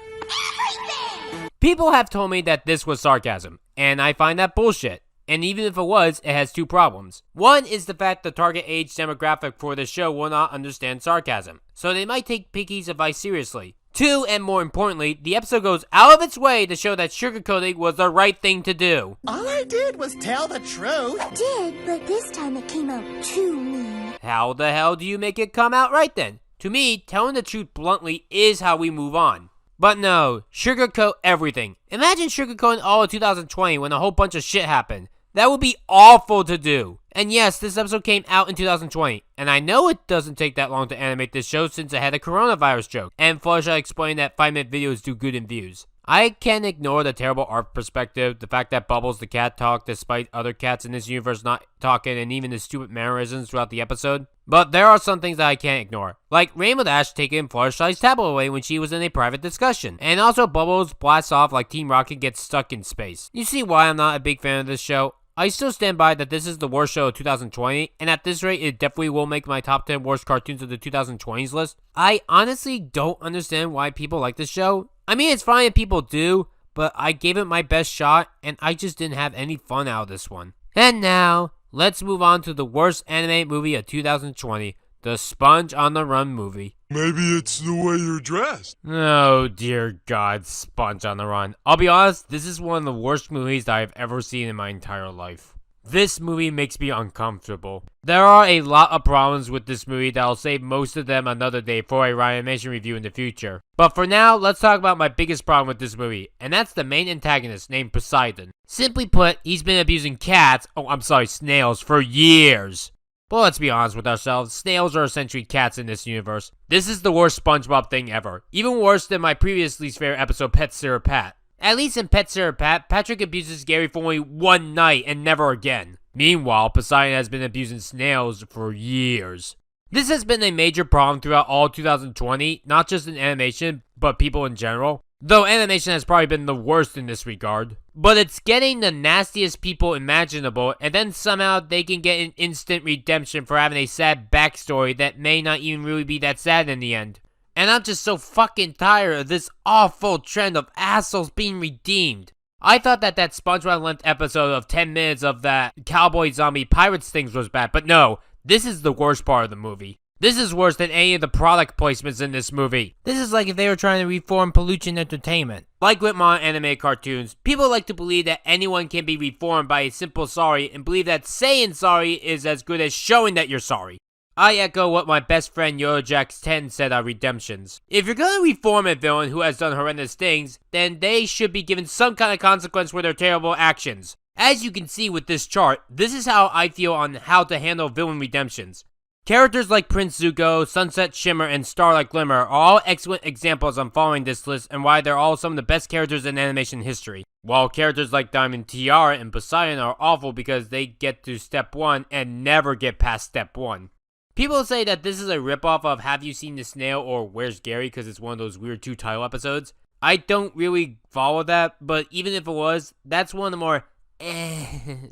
everything! People have told me that this was sarcasm, and I find that bullshit. And even if it was, it has two problems. One is the fact the target age demographic for the show will not understand sarcasm, so they might take Piggy's advice seriously. Two, and more importantly, the episode goes out of its way to show that sugarcoating was the right thing to do. All I did was tell the truth. Did, but this time it came out too mean. How the hell do you make it come out right then? To me, telling the truth bluntly is how we move on. But no, sugarcoat everything. Imagine sugarcoating all of 2020 when a whole bunch of shit happened. That would be awful to do. And yes, this episode came out in 2020, and I know it doesn't take that long to animate this show since it had a coronavirus joke, and Fluttershy explained that 5-minute videos do good in views. I can ignore the terrible art perspective, the fact that Bubbles the cat talked despite other cats in this universe not talking, and even the stupid mannerisms throughout the episode. But there are some things that I can't ignore, like Rainbow Dash taking Fluttershy's tablet away when she was in a private discussion, and also Bubbles blasts off like Team Rocket gets stuck in space. You see why I'm not a big fan of this show? I still stand by that this is the worst show of 2020, and at this rate, it definitely will make my top 10 worst cartoons of the 2020s list. I honestly don't understand why people like this show. I mean, it's fine if people do, but I gave it my best shot, and I just didn't have any fun out of this one. And now, let's move on to the worst animated movie of 2020, the Sponge on the Run movie. Maybe it's the way you're dressed. Oh dear God, Sponge on the Run. I'll be honest, this is one of the worst movies that I've ever seen in my entire life. This movie makes me uncomfortable. There are a lot of problems with this movie that I'll save most of them another day for a Ryanimation review in the future. But for now, let's talk about my biggest problem with this movie, and that's the main antagonist named Poseidon. Simply put, he's been abusing snails for years. But let's be honest with ourselves, snails are essentially cats in this universe. This is the worst SpongeBob thing ever. Even worse than my previous least favorite episode, Pet Sir Pat. At least in Pet Sir Pat, Patrick abuses Gary for only one night and never again. Meanwhile, Poseidon has been abusing snails for years. This has been a major problem throughout all 2020, not just in animation, but people in general. Though animation has probably been the worst in this regard. But it's getting the nastiest people imaginable, and then somehow they can get an instant redemption for having a sad backstory that may not even really be that sad in the end. And I'm just so fucking tired of this awful trend of assholes being redeemed. I thought that SpongeBob length episode of 10 minutes of that cowboy zombie pirates things was bad, but no, this is the worst part of the movie. This is worse than any of the product placements in this movie. This is like if they were trying to reform Peluchin Entertainment. Like with my animated cartoons, people like to believe that anyone can be reformed by a simple sorry and believe that saying sorry is as good as showing that you're sorry. I echo what my best friend YoJax10 said on Redemptions. If you're gonna reform a villain who has done horrendous things, then they should be given some kind of consequence for their terrible actions. As you can see with this chart, this is how I feel on how to handle villain redemptions. Characters like Prince Zuko, Sunset Shimmer, and Starlight Glimmer are all excellent examples on following this list and why they're all some of the best characters in animation history. While characters like Diamond Tiara and Poseidon are awful because they get to step 1 and never get past step 1. People say that this is a ripoff of Have You Seen the Snail or Where's Gary because it's one of those weird 2 title episodes. I don't really follow that, but even if it was, that's one of the more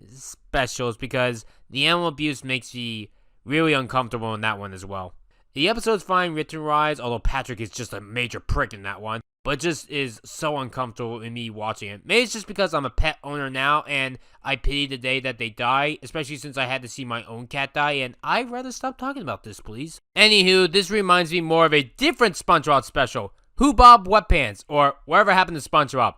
specials because the animal abuse makes me really uncomfortable in that one as well. The episode's fine written-wise, although Patrick is just a major prick in that one, but just is so uncomfortable in me watching it. Maybe it's just because I'm a pet owner now, and I pity the day that they die, especially since I had to see my own cat die, and I'd rather stop talking about this, please. Anywho, this reminds me more of a different SpongeBob special, Who Bob Wet Pants, or Whatever Happened to SpongeBob.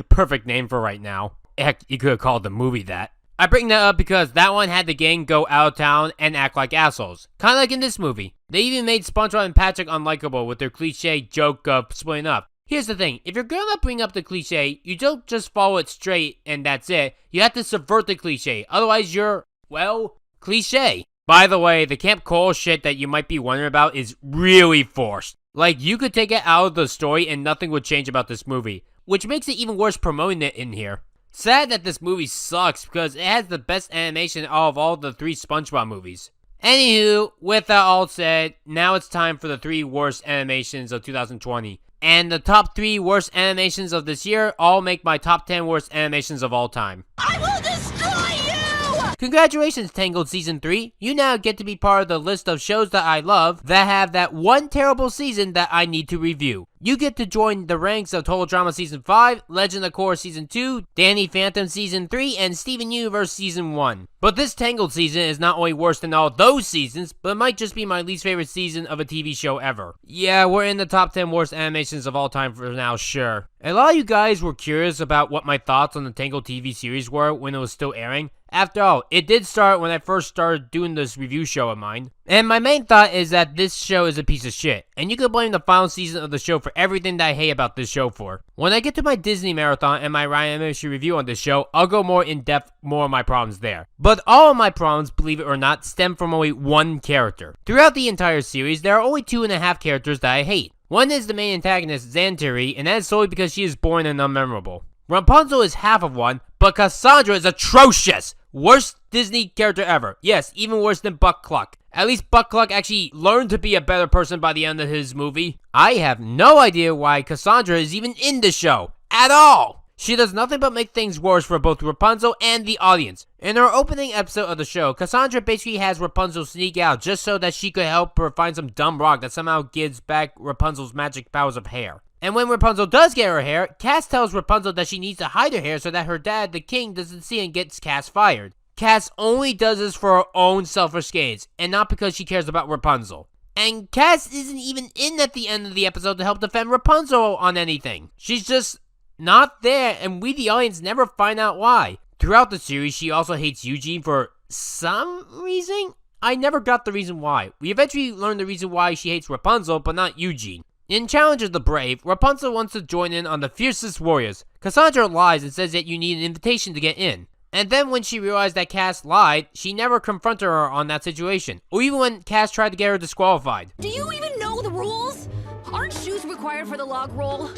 Perfect name for right now. Heck, you could have called the movie that. I bring that up because that one had the gang go out of town and act like assholes. Kinda like in this movie. They even made SpongeBob and Patrick unlikable with their cliche joke of splitting up. Here's the thing, if you're gonna bring up the cliche, you don't just follow it straight and that's it. You have to subvert the cliche, otherwise you're, well, cliche. By the way, the Camp Coral shit that you might be wondering about is really forced. Like, you could take it out of the story and nothing would change about this movie, which makes it even worse promoting it in here. Sad that this movie sucks because it has the best animation out of all the 3 SpongeBob movies. Anywho, with that all said, now it's time for the 3 worst animations of 2020. And the top 3 worst animations of this year all make my top 10 worst animations of all time. I will destroy you! Congratulations, Tangled Season 3. You now get to be part of the list of shows that I love that have that one terrible season that I need to review. You get to join the ranks of Total Drama Season 5, Legend of Korra Season 2, Danny Phantom Season 3, and Steven Universe Season 1. But this Tangled season is not only worse than all those seasons, but it might just be my least favorite season of a TV show ever. Yeah, we're in the top 10 worst animations of all time for now, sure. A lot of you guys were curious about what my thoughts on the Tangled TV series were when it was still airing. After all, it did start when I first started doing this review show of mine. And my main thought is that this show is a piece of shit, and you can blame the final season of the show for everything that I hate about this show for. When I get to my Disney marathon and my Ryan Animation review on this show, I'll go more in depth more of my problems there. But all of my problems, believe it or not, stem from only one character. Throughout the entire series, there are only 2.5 characters that I hate. One is the main antagonist, Xantiri, and that is solely because she is boring and unmemorable. Rapunzel is half of one, but Cassandra is atrocious! Worst Disney character ever. Yes, even worse than Buck Cluck. At least Buck Cluck actually learned to be a better person by the end of his movie. I have no idea why Cassandra is even in the show. At all! She does nothing but make things worse for both Rapunzel and the audience. In her opening episode of the show, Cassandra basically has Rapunzel sneak out just so that she could help her find some dumb rock that somehow gives back Rapunzel's magic powers of hair. And when Rapunzel does get her hair, Cass tells Rapunzel that she needs to hide her hair so that her dad, the king, doesn't see and gets Cass fired. Cass only does this for her own selfish gains, and not because she cares about Rapunzel. And Cass isn't even in at the end of the episode to help defend Rapunzel on anything. She's just not there, and we the audience never find out why. Throughout the series, she also hates Eugene for some reason. I never got the reason why. We eventually learn the reason why she hates Rapunzel, but not Eugene. In Challenge of the Brave, Rapunzel wants to join in on the fiercest warriors. Cassandra lies and says that you need an invitation to get in. And then when she realized that Cass lied, she never confronted her on that situation, or even when Cass tried to get her disqualified. Do you even know the rules? Aren't shoes required for the log roll?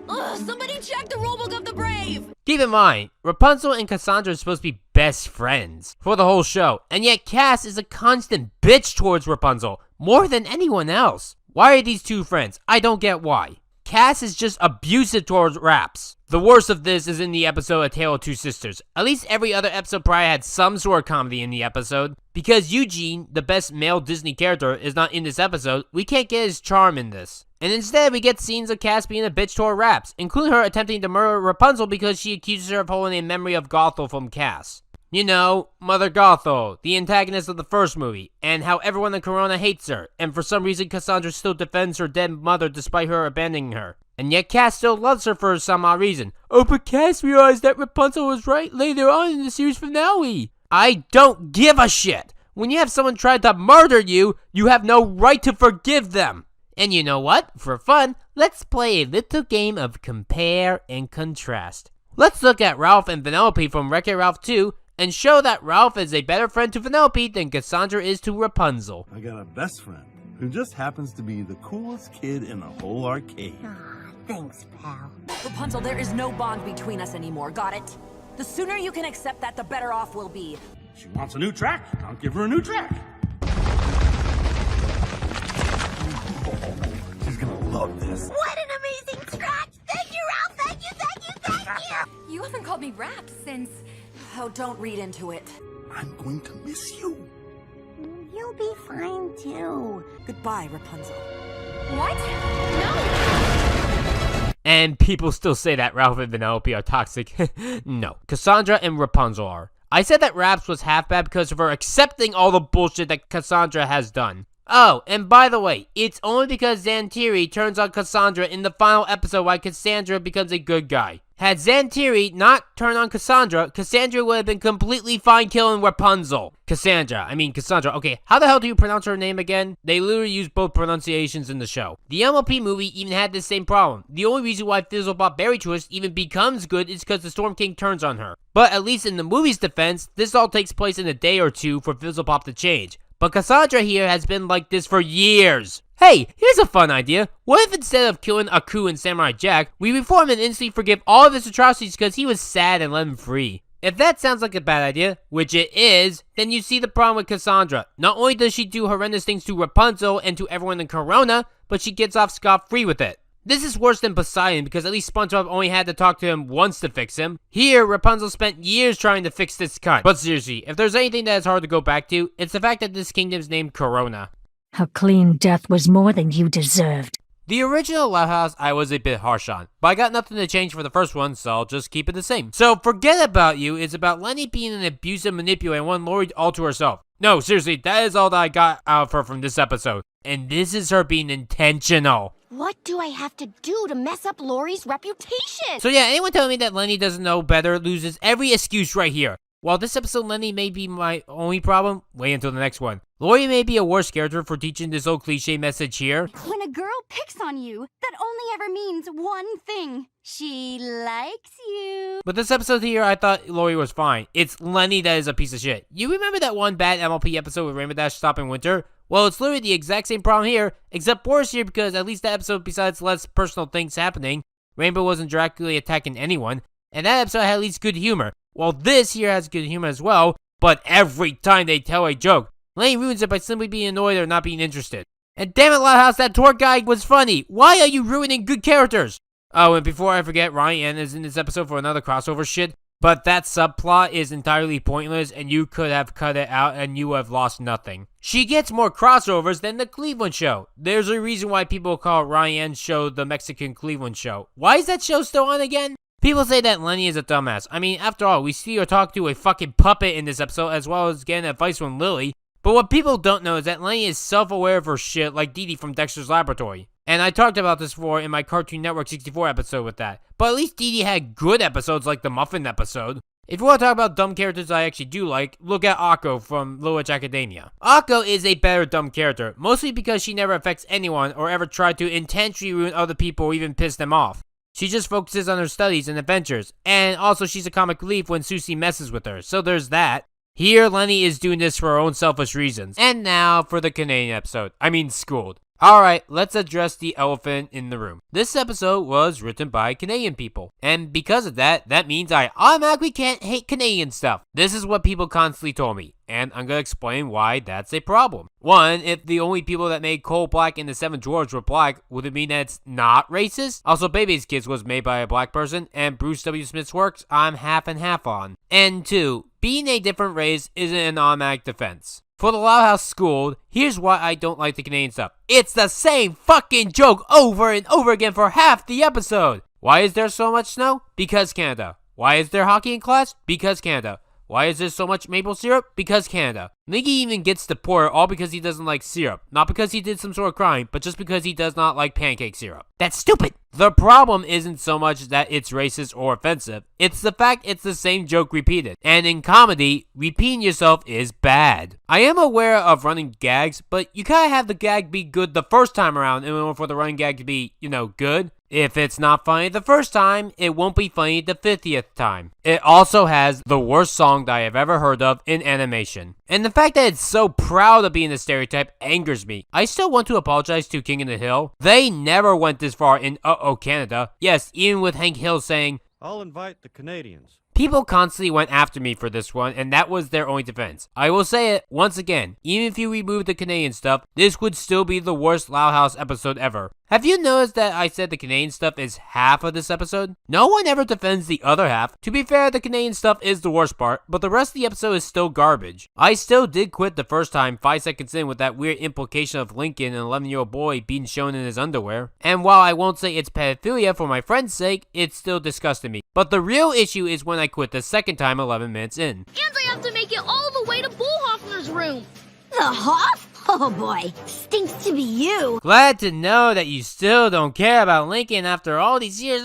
Ugh, somebody check the rulebook of the Brave! Keep in mind, Rapunzel and Cassandra are supposed to be best friends for the whole show, and yet Cass is a constant bitch towards Rapunzel, more than anyone else. Why are these two friends? I don't get why. Cass is just abusive towards Raps. The worst of this is in the episode A Tale of Two Sisters. At least every other episode prior had some sort of comedy in the episode. Because Eugene, the best male Disney character, is not in this episode, we can't get his charm in this. And instead, we get scenes of Cass being a bitch toward Raps, including her attempting to murder Rapunzel because she accuses her of holding a memory of Gothel from Cass. You know, Mother Gothel, the antagonist of the first movie, and how everyone in Corona hates her, and for some reason Cassandra still defends her dead mother despite her abandoning her. And yet Cass still loves her for some odd reason. Oh, but Cass realized that Rapunzel was right later on in the series finale. I don't give a shit! When you have someone trying to murder you, you have no right to forgive them! And you know what? For fun, let's play a little game of compare and contrast. Let's look at Ralph and Vanellope from Wreck-It Ralph 2, and show that Ralph is a better friend to Vanellope than Cassandra is to Rapunzel. I got a best friend who just happens to be the coolest kid in the whole arcade. Thanks, pal. Rapunzel, there is no bond between us anymore, got it? The sooner you can accept that, the better off we'll be. She wants a new track. I'll give her a new track. She's gonna love this. What an amazing track! Thank you, Ralph! Thank you, thank you, thank you! You haven't called me Raps since... Oh, don't read into it. I'm going to miss you. You'll be fine, too. Goodbye, Rapunzel. What? No! And people still say that Ralph and Vanellope are toxic. No, Cassandra and Rapunzel are. I said that Raps was half bad because of her accepting all the bullshit that Cassandra has done. Oh, and by the way, it's only because Xantiri turns on Cassandra in the final episode why Cassandra becomes a good guy. Had Xantiri not turned on Cassandra, Cassandra would have been completely fine killing Rapunzel. Cassandra, okay, how the hell do you pronounce her name again? They literally use both pronunciations in the show. The MLP movie even had this same problem. The only reason why Fizzlebop Berry Twist even becomes good is because the Storm King turns on her. But at least in the movie's defense, this all takes place in a day or two for Fizzlebop to change. But Cassandra here has been like this for years. Hey, here's a fun idea. What if instead of killing Aku and Samurai Jack, we reform and instantly forgive all of his atrocities because he was sad and let him free? If that sounds like a bad idea, which it is, then you see the problem with Cassandra. Not only does she do horrendous things to Rapunzel and to everyone in Corona, but she gets off scot-free with it. This is worse than Poseidon because at least SpongeBob only had to talk to him once to fix him. Here, Rapunzel spent years trying to fix this cunt. But seriously, if there's anything that is hard to go back to, it's the fact that this kingdom's named Corona. Her clean death was more than you deserved. The original Loud House I was a bit harsh on, but I got nothing to change for the first one, so I'll just keep it the same. So Forget About You is about Lenny being an abusive manipulator and wanting Lori all to herself. No, seriously, that is all that I got out of her from this episode. And this is her being intentional. What do I have to do to mess up Lori's reputation? So yeah, anyone telling me that Lenny doesn't know better loses every excuse right here. While this episode Lenny may be my only problem, wait until the next one. Lori may be a worse character for teaching this old cliche message here. When a girl picks on you, that only ever means one thing. She likes you. But this episode here, I thought Lori was fine. It's Lenny that is a piece of shit. You remember that one bad MLP episode with Rainbow Dash stopping winter? Well, it's literally the exact same problem here, except worse here because at least that episode, besides less personal things happening, Rainbow wasn't directly attacking anyone, and that episode had at least good humor. Well, this here has good humor as well, but every time they tell a joke, Lenny ruins it by simply being annoyed or not being interested. And damn it, Loud House, that tour guide was funny. Why are you ruining good characters? Oh, and before I forget, Ryan is in this episode for another crossover shit, but that subplot is entirely pointless and you could have cut it out and you have lost nothing. She gets more crossovers than the Cleveland show. There's a reason why people call Ryan's show the Mexican Cleveland show. Why is that show still on again? People say that Lenny is a dumbass. I mean, after all, we see her talk to a fucking puppet in this episode as well as getting advice from Lily. But what people don't know is that Lenny is self-aware of her shit like Dee Dee from Dexter's Laboratory. And I talked about this before in my Cartoon Network 64 episode with that. But at least Dee Dee had good episodes like the Muffin episode. If you want to talk about dumb characters I actually do like, look at Akko from Little Witch Academia. Akko is a better dumb character, mostly because she never affects anyone or ever tried to intentionally ruin other people or even piss them off. She just focuses on her studies and adventures, and also she's a comic relief when Susie messes with her, so there's that. Here, Lenny is doing this for her own selfish reasons. And now for the Canadian episode. I mean, Schooled. Alright, let's address the elephant in the room. This episode was written by Canadian people, and because of that, that means I automatically can't hate Canadian stuff. This is what people constantly told me, and I'm gonna explain why that's a problem. One, if the only people that made Coal Black and the Seven Dwarves were black, would it mean that it's not racist? Also, Baby's Kids was made by a black person, and Bruce W. Smith's works, I'm half and half on. And two, being a different race isn't an automatic defense. For the Loud House Schooled, here's why I don't like the Canadian stuff. It's the same fucking joke over and over again for half the episode. Why is there so much snow? Because Canada. Why is there hockey in class? Because Canada. Why is there so much maple syrup? Because Canada. Nicky even gets deported all because he doesn't like syrup. Not because he did some sort of crime, but just because he does not like pancake syrup. That's stupid! The problem isn't so much that it's racist or offensive, it's the fact it's the same joke repeated. And in comedy, repeating yourself is bad. I am aware of running gags, but you kinda have the gag be good the first time around in order for the running gag to be, good. If it's not funny the first time, it won't be funny the 50th time. It also has the worst song that I have ever heard of in animation. And the fact that it's so proud of being a stereotype angers me. I still want to apologize to King of the Hill. They never went this far in Uh-Oh Canada. Yes, even with Hank Hill saying, "I'll invite the Canadians." People constantly went after me for this one, and that was their only defense. I will say it once again, even if you remove the Canadian stuff, this would still be the worst Loud House episode ever. Have you noticed that I said the Canadian stuff is half of this episode? No one ever defends the other half. To be fair, the Canadian stuff is the worst part, but the rest of the episode is still garbage. I still did quit the first time 5 seconds in with that weird implication of Lincoln, an 11-year-old boy, being shown in his underwear. And while I won't say it's pedophilia for my friend's sake, it still disgusted me. But the real issue is when I quit the second time 11 minutes in. And I have to make it all the way to Bullhoffner's room. The Hoff? Oh boy, stinks to be you. Glad to know that you still don't care about Lincoln after all these years.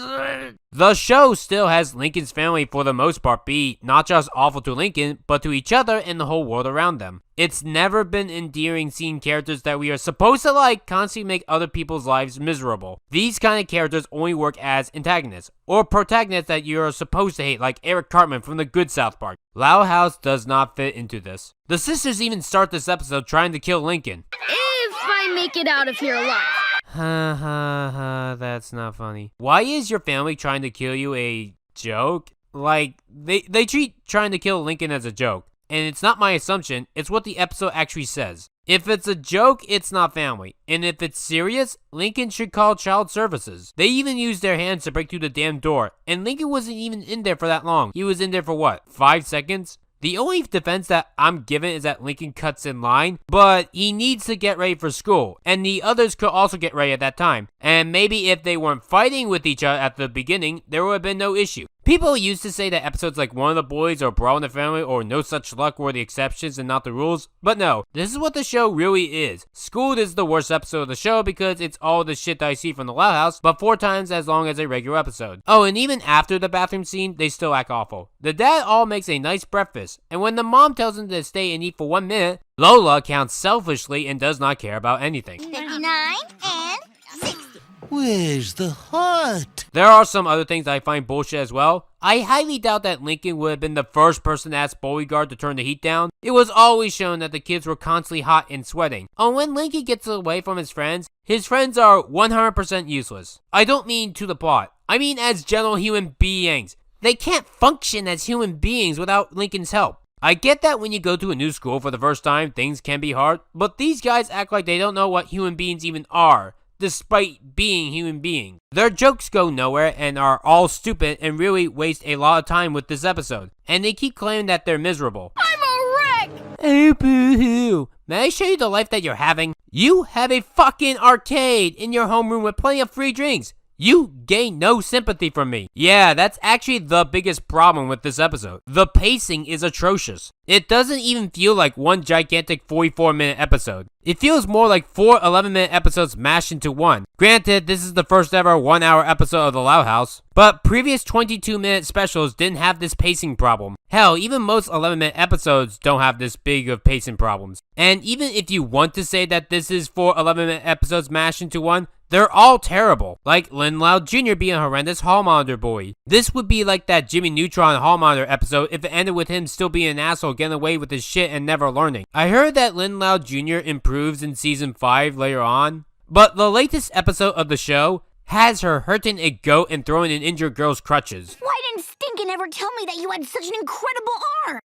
The show still has Lincoln's family for the most part be not just awful to Lincoln, but to each other and the whole world around them. It's never been endearing seeing characters that we are supposed to like constantly make other people's lives miserable. These kind of characters only work as antagonists, or protagonists that you are supposed to hate, like Eric Cartman from the good South Park. Loud House does not fit into this. The sisters even start this episode trying to kill Lincoln. If I make it out of here alive. Ha ha ha, that's not funny. Why is your family trying to kill you a joke? Like, they treat trying to kill Lincoln as a joke. And it's not my assumption, it's what the episode actually says. If it's a joke, it's not family. And if it's serious, Lincoln should call child services. They even used their hands to break through the damn door, and Lincoln wasn't even in there for that long. He was in there for what, 5 seconds? The only defense that I'm given is that Lincoln cuts in line, but he needs to get ready for school, and the others could also get ready at that time. And maybe if they weren't fighting with each other at the beginning, there would have been no issue. People used to say that episodes like One of the Boys or Brawl in the Family or No Such Luck were the exceptions and not the rules, but no, this is what the show really is. Schooled is the worst episode of the show because it's all the shit that I see from the Loud House, but 4 times as long as a regular episode. Oh, and even after the bathroom scene, they still act awful. The dad all makes a nice breakfast, and when the mom tells him to stay and eat for 1 minute, Lola counts selfishly and does not care about anything. 59 and 60. Where's the heart? There are some other things I find bullshit as well. I highly doubt that Lincoln would have been the first person to ask Beauregard to turn the heat down. It was always shown that the kids were constantly hot and sweating. And when Lincoln gets away from his friends are 100% useless. I don't mean to the plot. I mean as general human beings. They can't function as human beings without Lincoln's help. I get that when you go to a new school for the first time, things can be hard, but these guys act like they don't know what human beings even are, despite being human beings. Their jokes go nowhere and are all stupid and really waste a lot of time with this episode. And they keep claiming that they're miserable. I'm a wreck! Oh, boo-hoo. May I show you the life that you're having? You have a fucking arcade in your homeroom with plenty of free drinks. You gain no sympathy from me. Yeah, that's actually the biggest problem with this episode. The pacing is atrocious. It doesn't even feel like one gigantic 44-minute episode. It feels more like 4 11-minute episodes mashed into one. Granted, this is the first ever 1-hour episode of The Loud House, but previous 22-minute specials didn't have this pacing problem. Hell, even most 11-minute episodes don't have this big of pacing problems. And even if you want to say that this is 4 11-minute episodes mashed into one, they're all terrible, like Lynn Loud Jr. being a horrendous hall monitor boy. This would be like that Jimmy Neutron hall monitor episode if it ended with him still being an asshole getting away with his shit and never learning. I heard that Lynn Loud Jr. improves in season 5 later on, but the latest episode of the show has her hurting a goat and throwing an injured girl's crutches. Why didn't Stinkin' ever tell me that you had such an incredible arm?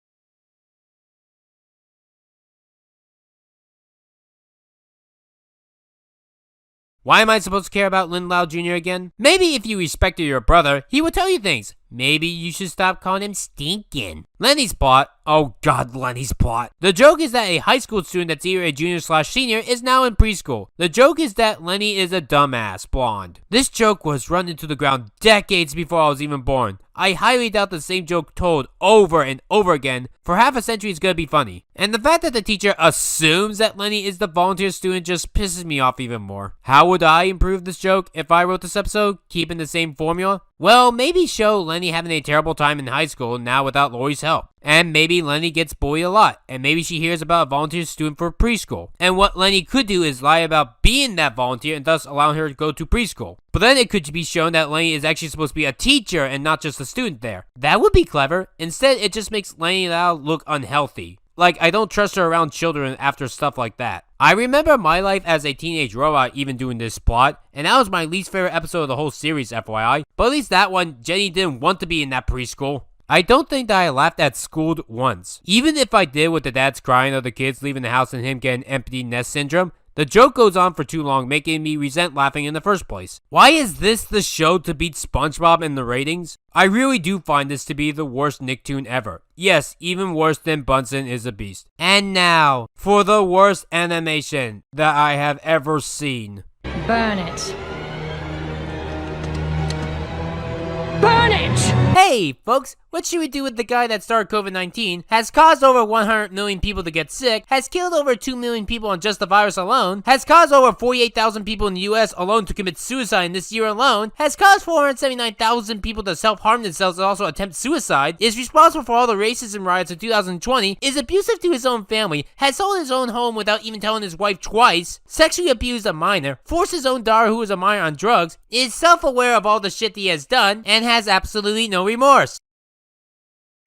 Why am I supposed to care about Lynn Loud Jr. again? Maybe if you respected your brother, he would tell you things. Maybe you should stop calling him Stinkin'. Lenny's plot. Oh god, Lenny's plot. The joke is that a high school student that's either a junior/senior is now in preschool. The joke is that Lenny is a dumbass blonde. This joke was run into the ground decades before I was even born. I highly doubt the same joke told over and over again for half a century is gonna be funny. And the fact that the teacher assumes that Lenny is the volunteer student just pisses me off even more. How would I improve this joke if I wrote this episode, keeping the same formula? Well, maybe show Lenny having a terrible time in high school now without Lori's help. And maybe Lenny gets bullied a lot, and maybe she hears about a volunteer student for preschool. And what Lenny could do is lie about being that volunteer and thus allowing her to go to preschool. But then it could be shown that Lenny is actually supposed to be a teacher and not just a student there. That would be clever. Instead, it just makes Lenny Loud look unhealthy. Like, I don't trust her around children after stuff like that. I remember my life as a teenage robot even doing this plot, and that was my least favorite episode of the whole series, FYI. But at least that one, Jenny didn't want to be in that preschool. I don't think that I laughed at Schooled once. Even if I did with the dads crying of the kids leaving the house and him getting empty nest syndrome, the joke goes on for too long, making me resent laughing in the first place. Why is this the show to beat SpongeBob in the ratings? I really do find this to be the worst Nicktoon ever. Yes, even worse than Bunsen is a Beast. And now, for the worst animation that I have ever seen. Burn it. Burn it! Hey, folks, what should we do with the guy that started COVID-19, has caused over 100 million people to get sick, has killed over 2 million people on just the virus alone, has caused over 48,000 people in the US alone to commit suicide in this year alone, has caused 479,000 people to self-harm themselves and also attempt suicide, is responsible for all the racism riots of 2020, is abusive to his own family, has sold his own home without even telling his wife twice, sexually abused a minor, forced his own daughter who is a minor on drugs, is self-aware of all the shit he has done, and has absolutely no remorse.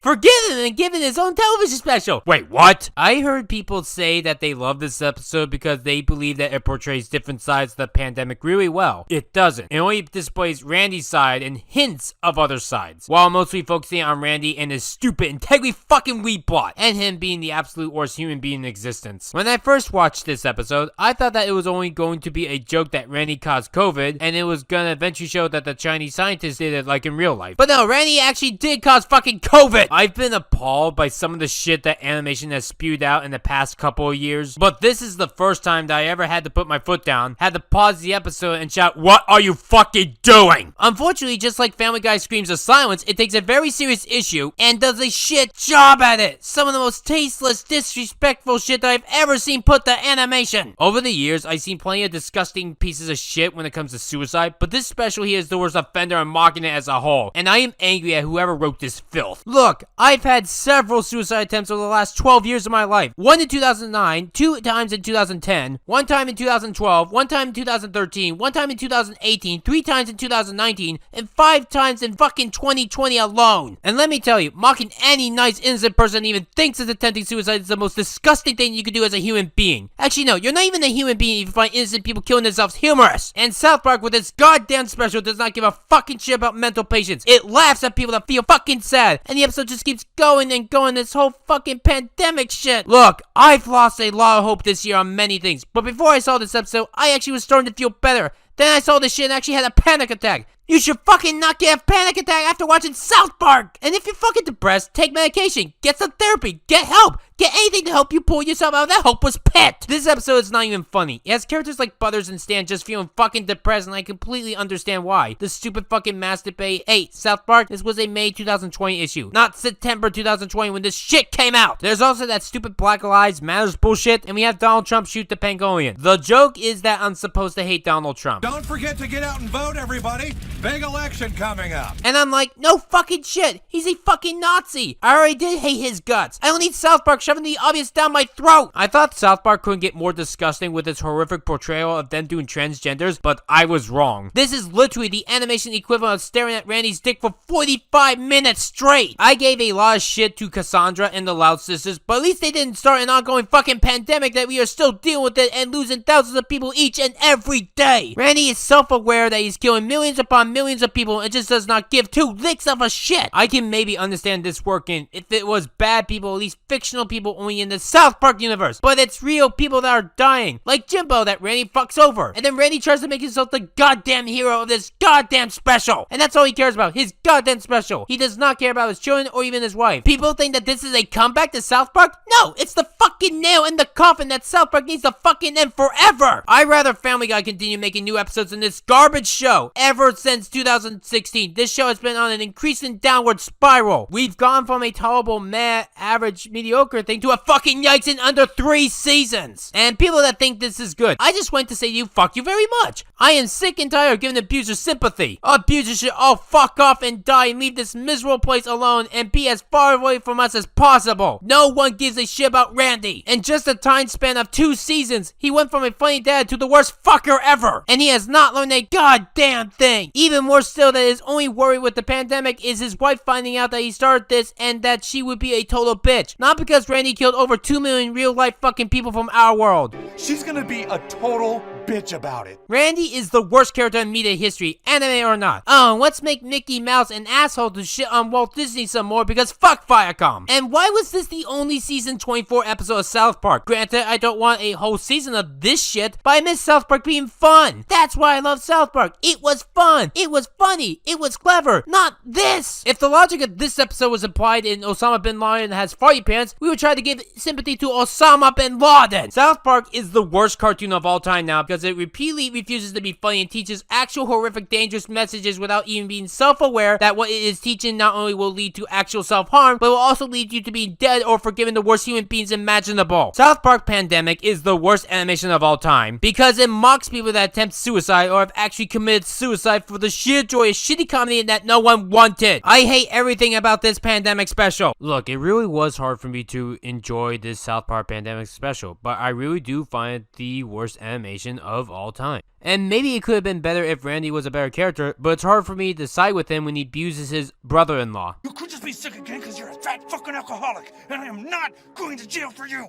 forgiven and given his own television special. Wait, what? I heard people say that they love this episode because they believe that it portrays different sides of the pandemic really well. It doesn't. It only displays Randy's side and hints of other sides, while mostly focusing on Randy and his stupid, integrity fucking weed plot, and him being the absolute worst human being in existence. When I first watched this episode, I thought that it was only going to be a joke that Randy caused COVID, and it was gonna eventually show that the Chinese scientists did it like in real life. But no, Randy actually did cause fucking COVID! I've been appalled by some of the shit that animation has spewed out in the past couple of years, but this is the first time that I ever had to put my foot down, had to pause the episode and shout, "What are you fucking doing?" Unfortunately, just like Family Guy screams of silence, it takes a very serious issue and does a shit job at it. Some of the most tasteless, disrespectful shit that I've ever seen put to animation. Over the years, I've seen plenty of disgusting pieces of shit when it comes to suicide, but this special here is the worst offender and mocking it as a whole, and I am angry at whoever wrote this filth. Look, I've had several suicide attempts over the last 12 years of my life. One in 2009, 2 times in 2010, 1 time in 2012, 1 time in 2013, 1 time in 2018, 3 times in 2019, and 5 times in fucking 2020 alone. And let me tell you, mocking any nice innocent person that even thinks of attempting suicide is the most disgusting thing you could do as a human being. Actually, no, you're not even a human being if you find innocent people killing themselves humorous. And South Park with its goddamn special does not give a fucking shit about mental patients. It laughs at people that feel fucking sad. And the episode just keeps going and going, this whole fucking pandemic shit. Look, I've lost a lot of hope this year on many things, but before I saw this episode, I actually was starting to feel better. Then I saw this shit and actually had a panic attack. You should fucking not get a panic attack after watching South Park! And if you're fucking depressed, take medication, get some therapy, get help, get anything to help you pull yourself out of that hopeless pit! This episode is not even funny. It has characters like Butters and Stan just feeling fucking depressed, and I completely understand why. The stupid fucking mass debate. Hey, South Park, this was a May 2020 issue, not September 2020 when this shit came out! There's also that stupid Black Lives Matters bullshit, and we have Donald Trump shoot the Pangolian. The joke is that I'm supposed to hate Donald Trump. Don't forget to get out and vote, everybody! Big election coming up. And I'm like, no fucking shit. He's a fucking Nazi. I already did hate his guts. I don't need South Park shoving the obvious down my throat. I thought South Park couldn't get more disgusting with its horrific portrayal of them doing transgenders, but I was wrong. This is literally the animation equivalent of staring at Randy's dick for 45 minutes straight. I gave a lot of shit to Cassandra and the Loud Sisters, but at least they didn't start an ongoing fucking pandemic that we are still dealing with it and losing thousands of people each and every day. Randy is self-aware that he's killing millions upon millions of people and just does not give 2 licks of a shit. I can maybe understand this working if it was bad people, at least fictional people only in the South Park universe, but it's real people that are dying, like Jimbo that Randy fucks over, and then Randy tries to make himself the goddamn hero of this goddamn special, and that's all he cares about, his goddamn special. He does not care about his children or even his wife. People think that this is a comeback to South Park? No, it's the fucking nail in the coffin that South Park needs to fucking end forever. I'd rather Family Guy continue making new episodes in this garbage show. Ever since 2016, this show has been on an increasing downward spiral. We've gone from a tolerable, meh, average, mediocre thing to a fucking yikes in under 3 seasons. And people that think this is good, I just went to say to you, fuck you very much. I am sick and tired of giving abusers sympathy. Abusers should all fuck off and die and leave this miserable place alone and be as far away from us as possible. No one gives a shit about Randy. In just a time span of 2 seasons, he went from a funny dad to the worst fucker ever. And he has not learned a goddamn thing. Even more still, that his only worry with the pandemic is his wife finding out that he started this and that she would be a total bitch. Not because Randy killed over 2 million real life fucking people from our world. She's gonna be a total bitch about it. Randy is the worst character in media history, anime or not. Oh, and let's make Mickey Mouse an asshole to shit on Walt Disney some more because fuck Viacom. And why was this the only season 24 episode of South Park? Granted, I don't want a whole season of this shit, but I miss South Park being fun. That's why I love South Park. It was fun. It was funny. It was clever. Not this. If the logic of this episode was implied in Osama bin Laden has farty pants, we would try to give sympathy to Osama bin Laden. South Park is the worst cartoon of all time now because it repeatedly refuses to be funny and teaches actual horrific dangerous messages without even being self-aware that what it is teaching not only will lead to actual self-harm, but will also lead you to being dead or forgiving the worst human beings imaginable. South Park Pandemic is the worst animation of all time because it mocks people that attempt suicide or have actually committed suicide for the sheer joy of shitty comedy that no one wanted. I hate everything about this pandemic special. Look, it really was hard for me to enjoy this South Park Pandemic special, but I really do find it the worst animation of all time. And maybe it could have been better if Randy was a better character, but it's hard for me to side with him when he abuses his brother-in-law. You could just be sick again because you're a fat fucking alcoholic, and I am not going to jail for you.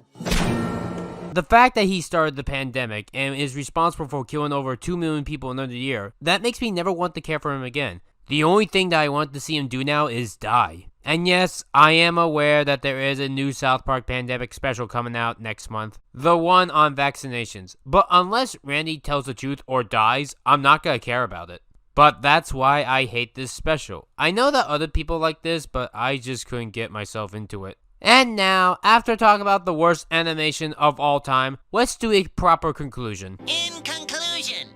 The fact that he started the pandemic and is responsible for killing over 2 million people in under a year, that makes me never want to care for him again. The only thing that I want to see him do now is die. And yes, I am aware that there is a new South Park pandemic special coming out next month. The one on vaccinations. But unless Randy tells the truth or dies, I'm not gonna care about it. But that's why I hate this special. I know that other people like this, but I just couldn't get myself into it. And now, after talking about the worst animation of all time, let's do a proper conclusion. In conclusion.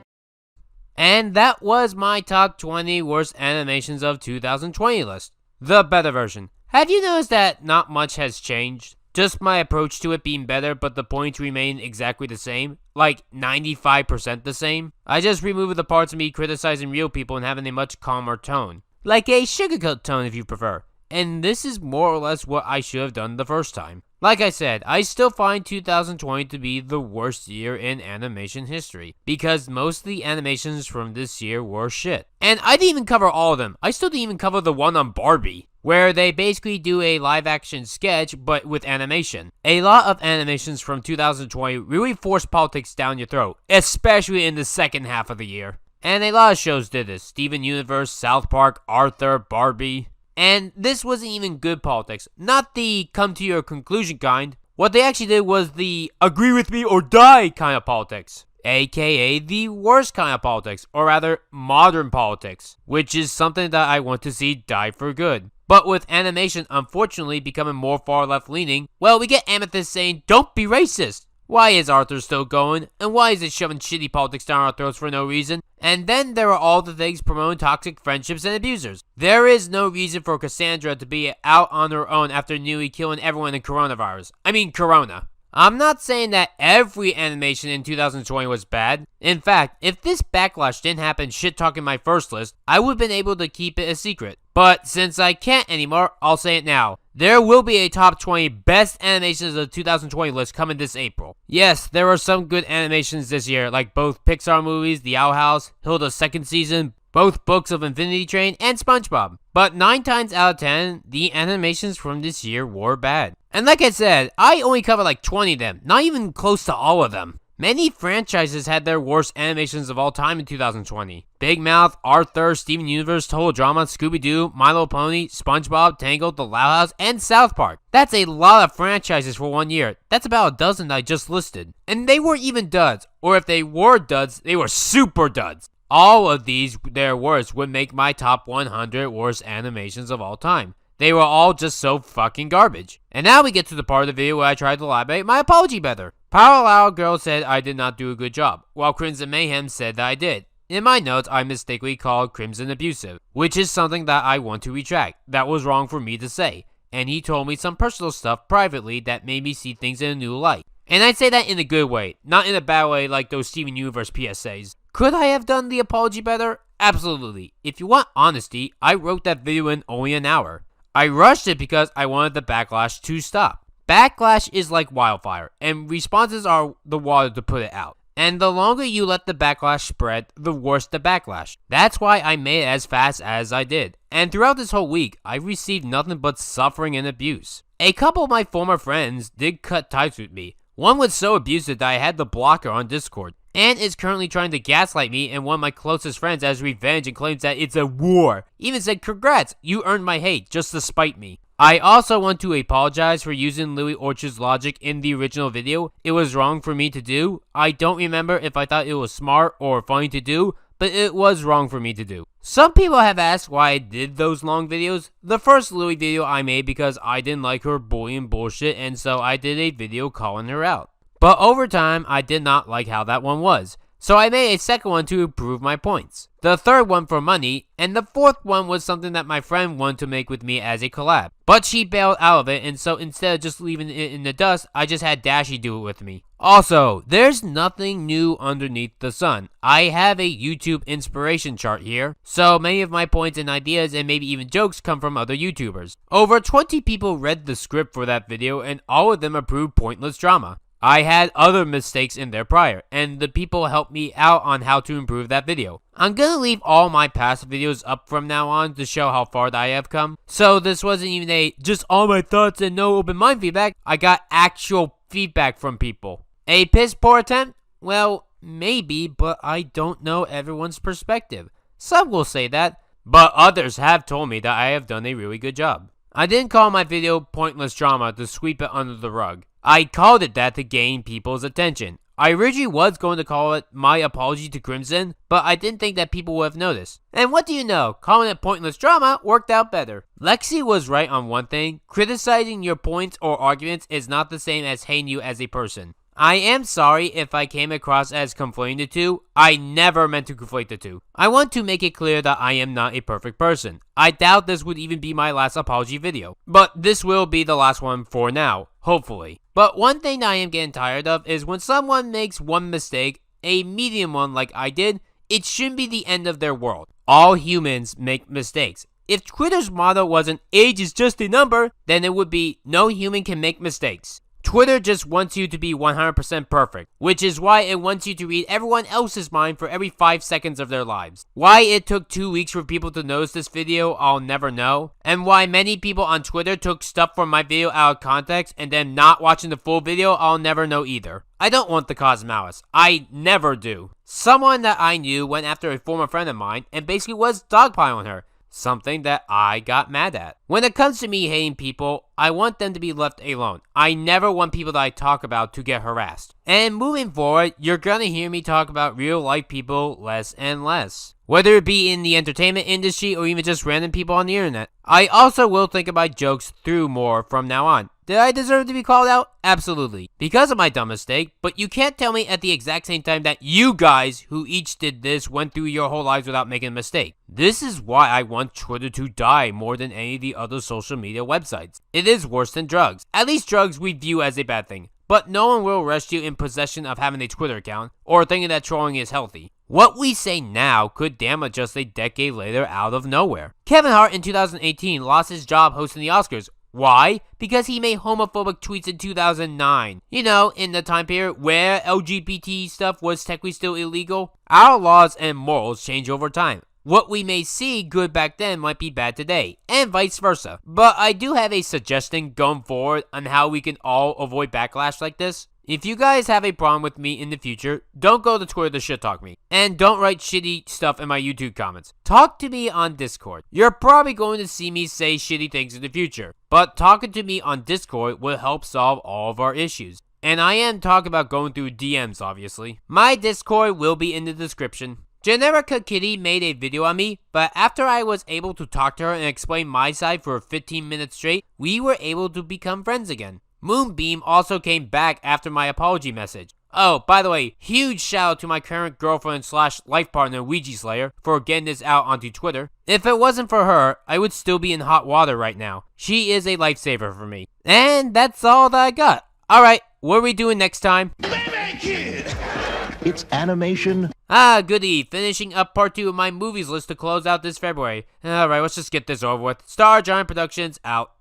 And that was my top 20 worst animations of 2020 list. The better version. Have you noticed that not much has changed? Just my approach to it being better, but the points remain exactly the same? Like 95% the same? I just removed the parts of me criticizing real people and having a much calmer tone. Like a sugarcoat tone if you prefer. And this is more or less what I should have done the first time. Like I said, I still find 2020 to be the worst year in animation history, because most of the animations from this year were shit. And I didn't even cover all of them. I still didn't even cover the one on Barbie, where they basically do a live action sketch but with animation. A lot of animations from 2020 really force politics down your throat, especially in the second half of the year. And a lot of shows did this. Steven Universe, South Park, Arthur, Barbie. And this wasn't even good politics. Not the come to your conclusion kind. What they actually did was the agree with me or die kind of politics. AKA the worst kind of politics. Or rather, modern politics. Which is something that I want to see die for good. But with animation unfortunately becoming more far left leaning, well, we get Amethyst saying, don't be racist. Why is Arthur still going? And why is it shoving shitty politics down our throats for no reason? And then there are all the things promoting toxic friendships and abusers. There is no reason for Cassandra to be out on her own after nearly killing everyone in coronavirus. I mean, Corona. I'm not saying that every animation in 2020 was bad. In fact, if this backlash didn't happen shit-talking my first list, I would have been able to keep it a secret. But since I can't anymore, I'll say it now. There will be a top 20 best animations of the 2020 list coming this April. Yes, there are some good animations this year, like both Pixar movies, The Owl House, Hilda's second season, both books of Infinity Train, and SpongeBob. But 9 times out of 10, the animations from this year were bad. And like I said, I only covered like 20 of them, not even close to all of them. Many franchises had their worst animations of all time in 2020. Big Mouth, Arthur, Steven Universe, Total Drama, Scooby-Doo, My Little Pony, SpongeBob, Tangled, The Loud House, and South Park. That's a lot of franchises for one year. That's about a dozen that I just listed. And they weren't even duds. Or if they were duds, they were super duds. All of these, their worst, would make my top 100 worst animations of all time. They were all just so fucking garbage. And now we get to the part of the video where I tried to elaborate my apology better. Power Loud Girl said I did not do a good job, while Crimson Mayhem said that I did. In my notes, I mistakenly called Crimson abusive, which is something that I want to retract. That was wrong for me to say. And he told me some personal stuff privately that made me see things in a new light. And I'd say that in a good way, not in a bad way like those Steven Universe PSAs. Could I have done the apology better? Absolutely. If you want honesty, I wrote that video in only an hour. I rushed it because I wanted the backlash to stop. Backlash is like wildfire, and responses are the water to put it out. And the longer you let the backlash spread, the worse the backlash. That's why I made it as fast as I did. And throughout this whole week, I received nothing but suffering and abuse. A couple of my former friends did cut ties with me. One was so abusive that I had to block her on Discord. And is currently trying to gaslight me and one of my closest friends as revenge and claims that it's a war. Even said, congrats, you earned my hate just to spite me. I also want to apologize for using Louis Orchard's logic in the original video. It was wrong for me to do. I don't remember if I thought it was smart or funny to do, but it was wrong for me to do. Some people have asked why I did those long videos. The first Louis video I made because I didn't like her bullying bullshit, and so I did a video calling her out. But over time, I did not like how that one was, so I made a second one to prove my points. The third one for money, and the fourth one was something that my friend wanted to make with me as a collab. But she bailed out of it, and so instead of just leaving it in the dust, I just had Dashi do it with me. Also, there's nothing new underneath the sun. I have a YouTube inspiration chart here, so many of my points and ideas and maybe even jokes come from other YouTubers. Over 20 people read the script for that video, and all of them approved pointless drama. I had other mistakes in there prior, and the people helped me out on how to improve that video. I'm gonna leave all my past videos up from now on to show how far I have come. So this wasn't even a just all my thoughts and no open mind feedback. I got actual feedback from people. A piss poor attempt? Well, maybe, but I don't know everyone's perspective. Some will say that, but others have told me that I have done a really good job. I didn't call my video pointless drama to sweep it under the rug. I called it that to gain people's attention. I originally was going to call it my apology to Crimson, but I didn't think that people would have noticed. And what do you know, calling it pointless drama worked out better. Lexi was right on one thing. Criticizing your points or arguments is not the same as hating you as a person. I am sorry if I came across as conflating the two. I never meant to conflate the two. I want to make it clear that I am not a perfect person. I doubt this would even be my last apology video. But this will be the last one for now, hopefully. But one thing that I am getting tired of is when someone makes one mistake, a medium one like I did, it shouldn't be the end of their world. All humans make mistakes. If Twitter's motto wasn't age is just a number, then it would be no human can make mistakes. Twitter just wants you to be 100% perfect, which is why it wants you to read everyone else's mind for every 5 seconds of their lives. Why it took 2 weeks for people to notice this video, I'll never know. And why many people on Twitter took stuff from my video out of context and then not watching the full video, I'll never know either. I don't want to cause malice. I never do. Someone that I knew went after a former friend of mine and basically was dogpiling her. Something that I got mad at. When it comes to me hating people, I want them to be left alone. I never want people that I talk about to get harassed. And moving forward, you're gonna hear me talk about real life people less and less. Whether it be in the entertainment industry or even just random people on the internet. I also will think about jokes through more from now on. Did I deserve to be called out? Absolutely. Because of my dumb mistake, but you can't tell me at the exact same time that you guys who each did this went through your whole lives without making a mistake. This is why I want Twitter to die more than any of the other social media websites. It is worse than drugs. At least drugs we view as a bad thing. But no one will arrest you in possession of having a Twitter account or thinking that trolling is healthy. What we say now could damage us a decade later out of nowhere. Kevin Hart in 2018 lost his job hosting the Oscars. Why? Because he made homophobic tweets in 2009. You know, in the time period where LGBT stuff was technically still illegal. Our laws and morals change over time. What we may see good back then might be bad today, and vice versa. But I do have a suggestion going forward on how we can all avoid backlash like this. If you guys have a problem with me in the future, don't go to Twitter to shit talk me. And don't write shitty stuff in my YouTube comments. Talk to me on Discord. You're probably going to see me say shitty things in the future. But talking to me on Discord will help solve all of our issues. And I am talking about going through DMs, obviously. My Discord will be in the description. Generica Kitty made a video on me, but after I was able to talk to her and explain my side for 15 minutes straight, we were able to become friends again. Moonbeam also came back after my apology message. Oh, by the way, huge shout out to my current girlfriend / life partner Ouija Slayer for getting this out onto Twitter. If it wasn't for her, I would still be in hot water right now. She is a lifesaver for me. And that's all that I got. Alright, what are we doing next time? It's animation. Ah, goody. Finishing up part 2 of my movies list to close out this February. Alright, let's just get this over with. Star Giant Productions out.